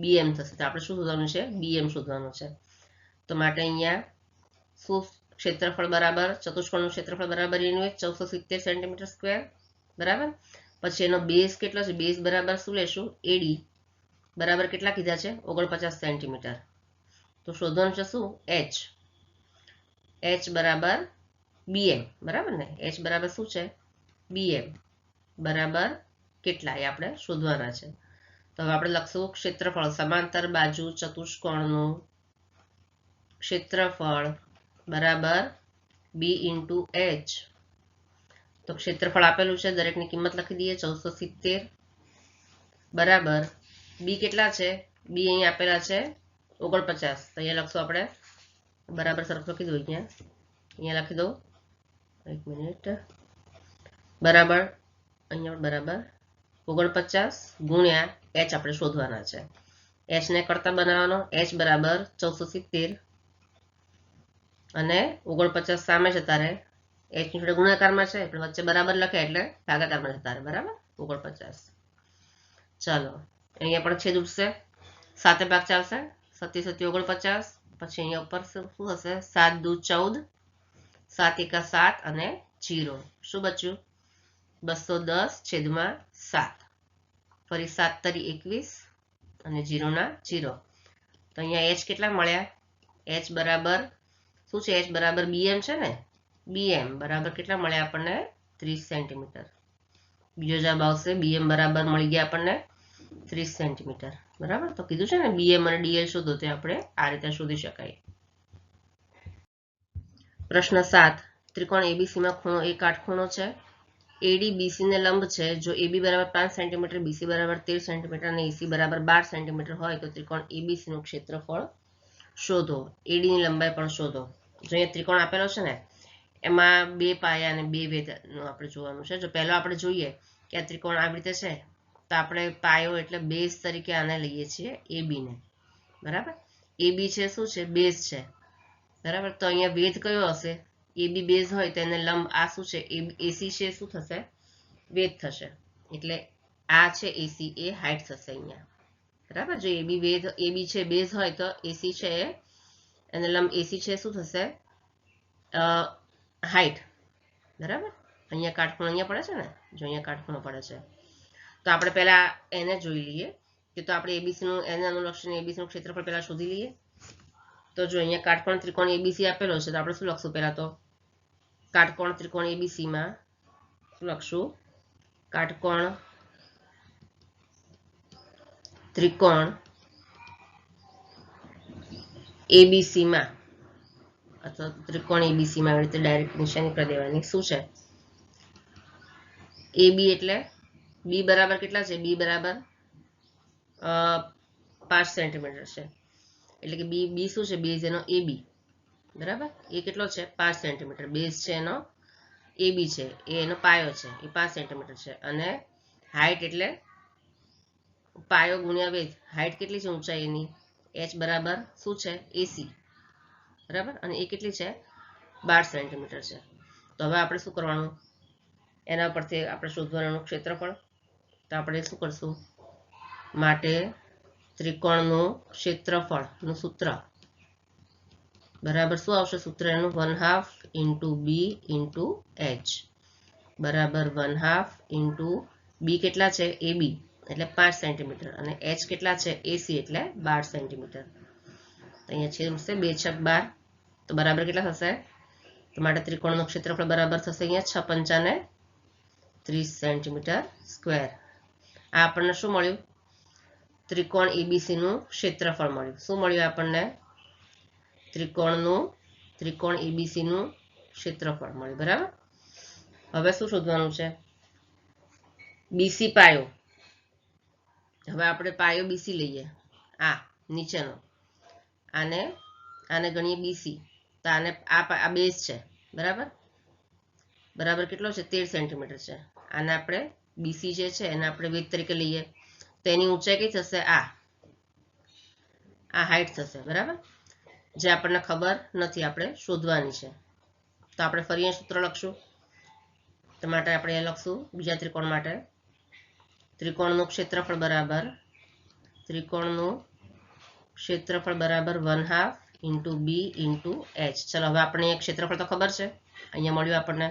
બીએમ થશે. તો આપણે શું શોધવાનું છે? બીએમ શોધવાનું છે. તો માટે અહીંયા શું ક્ષેત્રફળ બરાબર ચતુષ્કોણનું ક્ષેત્રફળ બરાબર એનું 1470 સેન્ટીમીટર સ્ક્વેર. બરાબર. પછી એનો બેઝ કેટલો છે? બેઝ બરાબર શું લેશું? એડી બરાબર કેટલા કીધા છે? 49 સેન્ટીમીટર. તો શોધવાનું છે શું? h. h બરાબર બીએમ. બરાબર ને? h બરાબર શું છે? બીએમ બરાબર કેટલા એ આપણે શોધવાના છે. તો હવે આપણે લખશું ક્ષેત્રફળ સમાંતર બાજુ ચતુષ્કોણનું ક્ષેત્રફળ બરાબર b ઇન્ટુ h. તો ક્ષેત્રફળ આપેલું છે, દરેકની કિંમત લખી દઈએ. 1470 બરાબર બી કેટલા છે? બી અહીં આપેલા છે 49. તો અહીંયા લખશું આપણે બરાબર સરખું લખી દઉં. અહીંયા લખી દઉં. 1 મિનિટ. બરાબર અહીંયા બરાબર 49 ગુણ્યા h આપણે શોધવાના છે. h ને કરતા બનાવવાનો. h બરાબર 1470 અને 49 સામે છે તારે h ની જોડે ગુણાકારમાં છે એટલે વચ્ચે બરાબર લખે એટલે ભાગાકારમાં છે તારે. બરાબર. 49. ચાલો અહીંયા પણ છેદ ઉઠશે. 7 ભાગ ચાલશે. 7 7 49. પછી અહીંયા ઉપર શું હશે? 7 દુ 14, 7 એકા 7 અને 0. શું બચ્યું? 210 છેદમાં 7. ફરી 7 તરી 21 અને 0 ના 0. તો અહીંયા h કેટલા મળ્યા? h બરાબર શું છે? h બરાબર બીએમ છે ને? બીએમ બરાબર કેટલા મળ્યા આપણને? 30 સેન્ટીમીટર. બીજો જવાબ આવશે બીએમ બરાબર મળી ગયા આપણને 30 સેન્ટીમીટર. બરાબર. તો કીધું છે ને બીએમ અને ડીએલ શોધો, તે આપણે આ રીતે શોધી શકાય. પ્રશ્ન 7. ત્રિકોણ એબીસી માં ખૂણો એક કાટખૂણો છે. એડી બીસી ને લંબ છે. જો એબી બરાબર 5 સેન્ટીમીટર, બીસી બરાબર 13 સેન્ટીમીટર અને એસી બરાબર 12 સેન્ટીમીટર હોય તો ત્રિકોણ એબીસી નું ક્ષેત્રફળ શોધો. એડી ની લંબાઈ પણ શોધો. જો અહીંયા ત્રિકોણ આપેલો છે ને, એમાં 2 પાયા અને 2 વેધનું આપણે જોવાનું છે. જો પહેલો આપણે જોઈએ કે આ ત્રિકોણ આવી રીતે છે તો આપણે પાયો એટલે બેઝ તરીકે આને લઈએ છીએ એબી ને. બરાબર. એબી છે શું છે? બેઝ છે. બરાબર. તો અહીંયા વેધ કયો હશે? એબી બેઝ હોય તો એને લંબ આ શું છે? એસી છે શું થશે? વેધ થશે. એટલે આ છે એસી એ હાઈટ થશે અહીંયા. બરાબર. જો એબી વેધ એબી છે બેઝ હોય તો એસી છે એને લંબ એસી છે શું થશે? હાઈટ. બરાબર. અહીંયા કાટખૂણો અહીંયા પડે છે ને, જો અહીંયા કાટખૂણો પડે છે તો આપણે પહેલા એને જોઈ લઈએ કે તો આપણે એબીસી નું એને અનુલક્ષીને એબીસી નું ક્ષેત્રફળ પહેલા શોધી લઈએ. તો જો અહીંયા કાટકોણ ત્રિકોણ એબીસી આપેલો છે તો આપણે શું લખશું? પહેલા તો કાટકોણ ત્રિકોણ એબીસી માં શું લખશું? કાટકોણ ત્રિકોણ એબીસી માં અથવા ત્રિકોણ એબીસી માં આવી રીતે ડાયરેક્ટ નિશાની કરી દેવાની. શું છે? એબી એટલે બી બરાબર કેટલા છે? બી બરાબર 5 સેન્ટીમીટર છે. એટલે કે બી શું છે? બેઝ એનો એબી. બરાબર. એ કેટલો છે? 5 સેન્ટીમીટર. બેઝ છે એનો AB છે એ એનો પાયો છે એ 5 સેન્ટીમીટર છે અને હાઈટ એટલે પાયો ગુણ્યા વેધ હાઈટ કેટલી છે ઊંચાઈ એની h બરાબર શું છે AC બરાબર અને એ કેટલી છે 12 સેન્ટીમીટર છે તો હવે આપણે શું કરવાનું એના પરથી આપણે શોધવાનું ક્ષેત્રફળ તો આપણે શું કરશું માટે ત્રિકોણનું ક્ષેત્રફળનું સૂત્ર બરાબર શું આવશે સૂત્ર એનું 1/2 × b × h બરાબર 1/2 × b કેટલા છે AB એટલે 5 સેન્ટીમીટર અને h કેટલા છે AC એટલે 12 સેન્ટીમીટર અહીંયા છેદ ઉડશે 2 × 6 = 12 તો બરાબર કેટલા થશે તો માટે ત્રિકોણનું ક્ષેત્રફળ બરાબર થશે અહીંયા 6 × 5 = 30 સેન્ટીમીટર સ્ક્વેર આ આપણને શું મળ્યું ત્રિકોણ ABC નું ક્ષેત્રફળ મળ્યું શું મળ્યું આપણને ત્રિકોણ ABC નું ક્ષેત્રફળ મળ્યું બરાબર હવે શું શોધવાનું છે BC પાયો હવે આપણે પાયો BC લઈએ આ નીચેનો આને ગણીએ BC તો આને આ બેઝ છે બરાબર કેટલો છે 13 સેન્ટીમીટર છે આને આપણે BC જે છે એને આપણે વેધ તરીકે લઈએ તો એની ઊંચાઈ કઈ થશે આ હાઈટ થશે બરાબર જે આપણને ખબર નથી આપણે શોધવાની છે તો આપણે ફરી અહીં સૂત્ર લખશું તો માટે આપણે એ લખશું બીજા ત્રિકોણ માટે ત્રિકોણનું ક્ષેત્રફળ બરાબર 1/2 × b × h ચલો હવે આપણે ક્ષેત્રફળ તો ખબર છે અહીંયા મળ્યું આપણને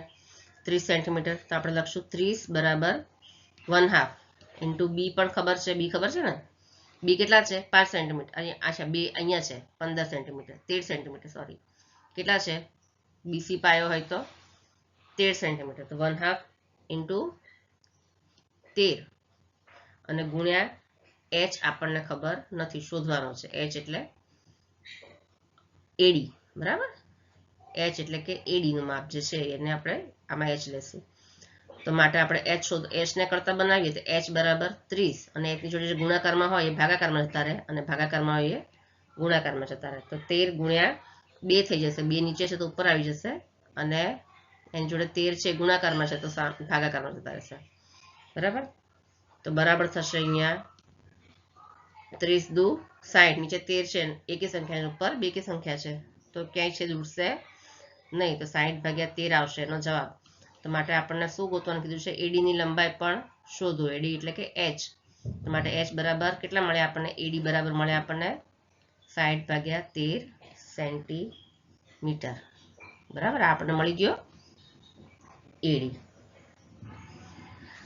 30 સેન્ટીમીટર તો આપણે લખશું 30 બરાબર 1/2 × b પણ ખબર છે b ખબર છે ને b કેટલા છે 5 સેન્ટીમીટર અચ્છા b અહીંયા છે 15 સેન્ટીમીટર 13 સેન્ટીમીટર સોરી કેટલા છે BC પાયો હોય તો 13 સેન્ટીમીટર તો 1/2 × 13 અને ગુણ્યા h આપણને ખબર નથી શોધવાનો છે h એટલે AD બરાબર h એટલે કે AD નું માપ જે છે એને આપણે આમાં h લેશું તો માટે આપણે h ને કરતા બનાવીએ તો h બરાબર 30 અને h ની જોડે જે ગુણાકારમાં હોય એ ભાગાકારમાં જતા રહે અને ભાગાકારમાં હોય એ ગુણાકારમાં જતા રહે તો 13 ગુણ્યા 2 થઈ જશે 2 નીચે છે તો ઉપર આવી જશે અને એની જોડે 13 છે ગુણાકારમાં છે તો ભાગાકારમાં જતા રહેશે બરાબર તો બરાબર થશે અહીંયા 30 દુ 60 નીચે 13 છે એકી સંખ્યા ઉપર બેકી સંખ્યા છે તો ક્યાંય છેદ ઉડશે નહીં તો 60/13 આવશે એનો જવાબ તો માટે આપણને શું ગોતવાનું કીધું છે AD ની લંબાઈ પણ શોધો AD એટલે કે h તો માટે h બરાબર કેટલા મળે આપણને AD બરાબર મળે આપણને 60/13 સેન્ટીમીટર બરાબર આપણને મળી ગયો AD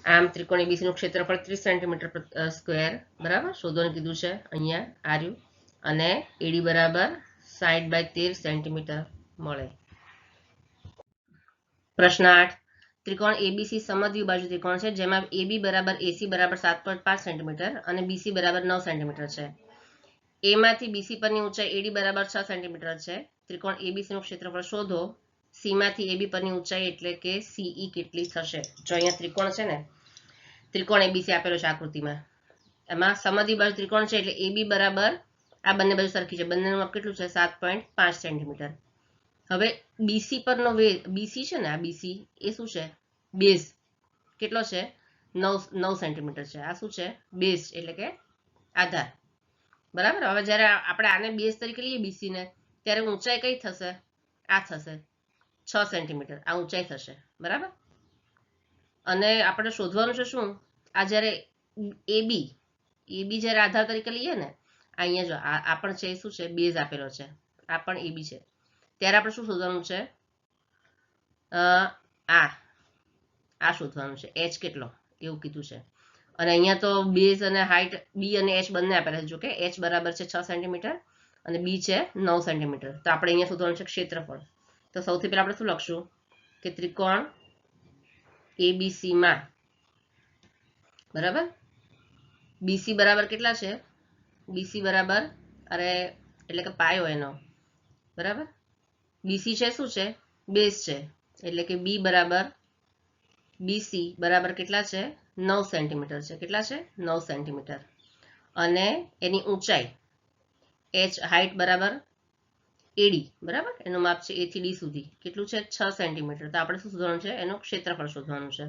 આમ ત્રિકોણ ABC નું ક્ષેત્રફળ 30 સેન્ટીમીટર સ્ક્વેર બરાબર શોધવાનું કીધું છે અહીંયા આર્યું અને AD બરાબર 60/13 સેન્ટીમીટર મળે પ્રશ્ન 8 ત્રિકોણ ABC સમદ્વિબાજુ ત્રિકોણ છે જેમાં AB બરાબર AC બરાબર 7.5 સેન્ટીમીટર અને BC બરાબર 9 સેન્ટીમીટર છે A માંથી BC પરની ઊંચાઈ AD બરાબર 6 સેન્ટીમીટર છે ત્રિકોણ ABC નું ક્ષેત્રફળ શોધો C માંથી AB પરની ઊંચાઈ એટલે કે CE કેટલી થશે જો અહીંયા ત્રિકોણ છે ને ત્રિકોણ ABC આપેલો છે આકૃતિમાં એમાં સમદ્વિબાજુ ત્રિકોણ છે એટલે AB બરાબર આ બંને બાજુ સરખી છે બંનેનું માપ કેટલું છે 7.5 સેન્ટીમીટર હવે BC પરનો BC છે ને આ BC એ શું છે બેઝ કેટલો છે 9 સેન્ટીમીટર છે આ શું છે બેઝ એટલે કે આધાર બરાબર હવે જ્યારે આપણે આને બેઝ તરીકે લઈએ BC ને ત્યારે ઊંચાઈ કઈ થશે આ થશે 6 સેન્ટીમીટર આ ઊંચાઈ થશે બરાબર અને આપણે શોધવાનું છે શું આ જ્યારે AB જ્યારે આધાર તરીકે લઈએ ને અહીંયા જો આ પણ છે શું છે બેઝ આપેલો છે આ પણ AB છે ત્યારે આપણે શું શોધવાનું છે આ શોધવાનું છે h કેટલો એવું કીધું છે અને અહીંયા તો બેઝ અને હાઈટ b અને h બંને આપેલા છે જો કે h બરાબર છે 6 સેન્ટીમીટર અને b છે 9 સેન્ટીમીટર તો આપણે અહીંયા શોધવાનું છે ક્ષેત્રફળ તો સૌથી પહેલા આપણે શું લખશું કે ત્રિકોણ ABC માં બરાબર BC બરાબર કેટલા છે BC બરાબર એટલે કે પાયો એનો બરાબર BC છે શું છે બેઝ છે એટલે કે BC બરાબર કેટલા છે 9 સેન્ટીમીટર છે કેટલા છે 9 સેન્ટીમીટર અને એની ઊંચાઈ h હાઈટ બરાબર એડી, બરાબર, એનું માપ છે A થી D સુધી કેટલું છે 6 સેન્ટીમીટર. તો આપણે શું શોધવાનું છે? એનું ક્ષેત્રફળ શોધવાનું છે.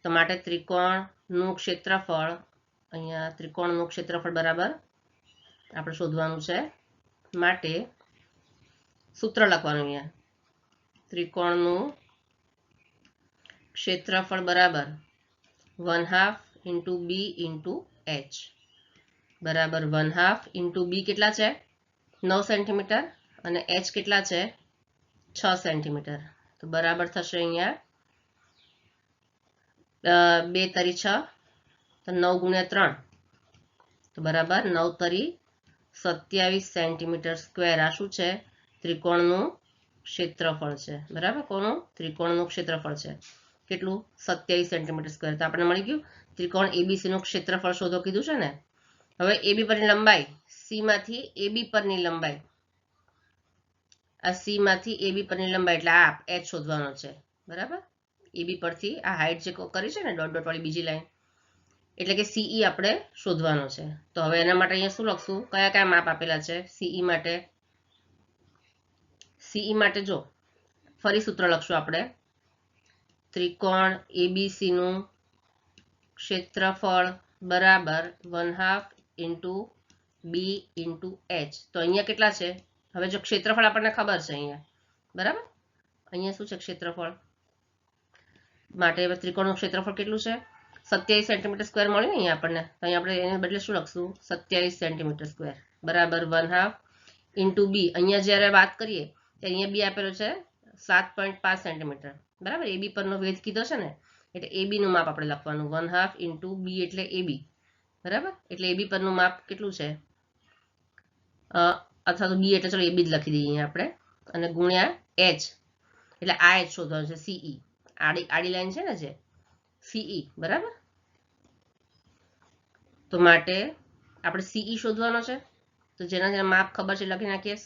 તો માટે ત્રિકોણનું ક્ષેત્રફળ, અહીંયા ત્રિકોણનું ક્ષેત્રફળ બરાબર આપણે શોધવાનું છે. માટે સૂત્ર લખવાનું, અહીંયા ત્રિકોણનું ક્ષેત્રફળ બરાબર 1/2 ઇન્ટુ બી ઇન્ટુ એચ બરાબર 1/2 ઇન્ટુ બી કેટલા છે 9 સેન્ટીમીટર અને એચ કેટલા છે 6 સેન્ટીમીટર. તો બરાબર થશે અહીંયા 2 તરી 6 તો 9 ગુણ્યા 3 તો બરાબર 9 તરી 27 સેન્ટીમીટર સ્ક્વેર. આ શું છે? ત્રિકોણનું ક્ષેત્રફળ છે. બરાબર, કોનું? ત્રિકોણનું ક્ષેત્રફળ છે. કેટલું? 27 સેન્ટીમીટર સ્ક્વેર. તો આપણે મળી ગયું. ત્રિકોણ એબીસી નું ક્ષેત્રફળ શોધો કીધું છે ને. હવે એબી પરની લંબાઈ, સી માંથી એબી પરની લંબાઈ, આ સી માંથી એબી પરની લંબાઈ એટલે આ એચ શોધવાનો છે. બરાબર, એબી પરથી આ હાઈટ જે કરી છે ને ડોટ ડોટ વાળી બીજી લાઈન, એટલે કે સીઈ આપણે શોધવાનો છે. તો હવે એના માટે અહીંયા શું લખશું? કયા કયા માપ આપેલા છે સીઈ માટે? સીઈ માટે જો ફરી સૂત્ર લખશું આપણે, ત્રિકોણ એબીસી નું ક્ષેત્રફળ બરાબર 1/2 ઇન્ટુ બી ઇન્ટુ એચ. તો અહીંયા કેટલા છે? હવે જો ક્ષેત્રફળ આપણને ખબર છે અહીંયા, બરાબર, અહીંયા શું છે ક્ષેત્રફળ માટે? હવે ત્રિકોણનું ક્ષેત્રફળ કેટલું છે? 27 સેન્ટીમીટર સ્ક્વેર મળ્યું ને અહીંયા આપણને. તો અહીંયા આપણે એને બદલે શું લખશું? 27 સેન્ટીમીટર સ્ક્વેર બરાબર 1/2 ઇન્ટુ બી. અહીંયા જ્યારે વાત કરીએ ત્યારે અહીંયા બી આપેલો છે 7.5 સેન્ટીમીટર. બરાબર, એબી પરનો વેધ કીધો છે ને, એટલે એબી નું માપ આપણે લખવાનું 1/2 ઇન્ટુ બી એટલે એબી. બરાબર, એટલે એબી પરનું માપ કેટલું છે? અથવા તો બી એટલે ચલો એબી જ લખી દઈએ આપણે, અને ગુણ્યા એચ એટલે આ એચ શોધવાનું છે સીઈ, આડી લાઈન છે ને જે સીઈ. બરાબર, તો માટે આપણે સીઈ શોધવાનો છે. તો જેના માપ ખબર છે લખી નાખીએ.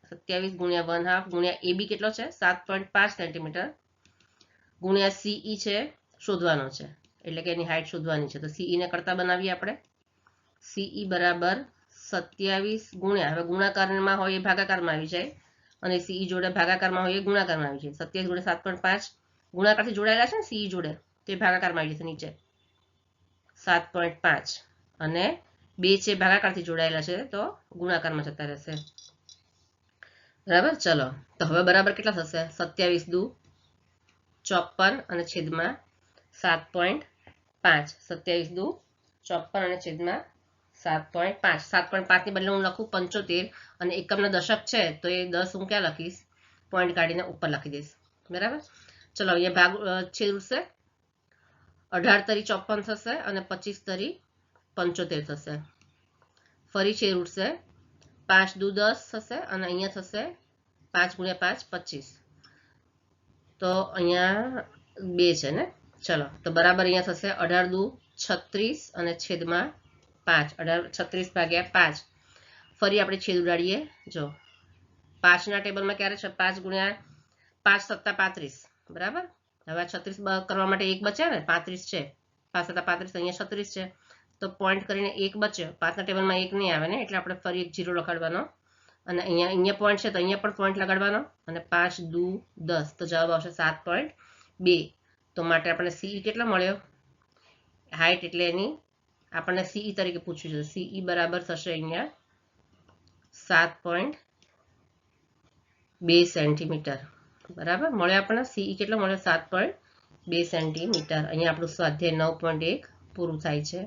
27 ગુણ્યા 1/2 ગુણ્યા એબી કેટલો છે 7.5 સેન્ટીમીટર ગુણ્યા સીઈ છે શોધવાનો છે, એટલે કે એની હાઈટ શોધવાની છે. તો સીઈ ને કરતા બનાવીએ આપણે. સીઈ બરાબર 27 ગુણ્યા, હવે ગુણાકારમાં હોય એ ભાગાકારમાં આવી જાય, અને સીઈ જોડે ભાગાકારમાં હોય એ ગુણાકારમાં આવી જાય. 27 ગુણ્યા 7.5 ગુણાકારથી જોડાયેલા છે ને સીઈ જોડે, તો એ ભાગાકારમાં આવી જશે નીચે 7.5, અને 2 છે ભાગાકારથી જોડાયેલા છે તો ગુણાકારમાં જતા રહેશે. બરાબર, ચલો તો હવે બરાબર કેટલા થશે? 27 દુ 54 અને છેદમાં 7.5. 27 દુ 54 અને છેદમાં 7.5. 7.5 ની બદલે હું લખું 75, અને એકમના દશક છે તો એ 10 હું ક્યાં લખીશ? પોઈન્ટ કાઢીને ઉપર લખી દઈશ. બરાબર, ચલો અહીંયા ભાગ છેદ ઉડશે. 18 તરી 54 થશે અને 25 તરી 75 થશે. ફરી છેદ ઉડશે. 5 દુ 10 થશે અને અહીંયા થશે 5 ગુણ્યા 5 25. તો અહીંયા 2 છે ને. ચલો તો બરાબર અહીંયા થશે 18 દુ 36 અને છેદમાં 5. 36 ભાગ્યા 5. ફરી આપણે છેદ ઉડાડીએ. જો 5 ના ટેબલમાં ક્યારે છે? 5 ગુણ્યા 5 સત્તા 35. બરાબર, હવે 36 કરવા માટે 1 બચ્યા ને, 35 છે, 5 સત્તા 35, અહીંયા 36 છે, તો પોઈન્ટ કરીને 1 બચ્યો. 5 ના ટેબલમાં 1 નહીં આવે ને, એટલે આપણે ફરી એક 0 લગાડવાનો, અને અહીંયા પોઈન્ટ છે તો અહીંયા પણ પોઈન્ટ લગાડવાનો, અને 5 દુ 10, તો જવાબ આવશે 7.2. તો માટે આપણને સીઈ કેટલો મળ્યો? હાઈટ એટલે એની આપણને સીઈ તરીકે પૂછ્યું છે. સીઈ બરાબર થશે અહીંયા 7.2 સેન્ટીમીટર. બરાબર, મળ્યો આપણને સીઈ કેટલો મળ્યો? 7.2 સેન્ટીમીટર. અહીંયા આપણું સ્વાધ્યાય 9.1 પૂરું થાય છે.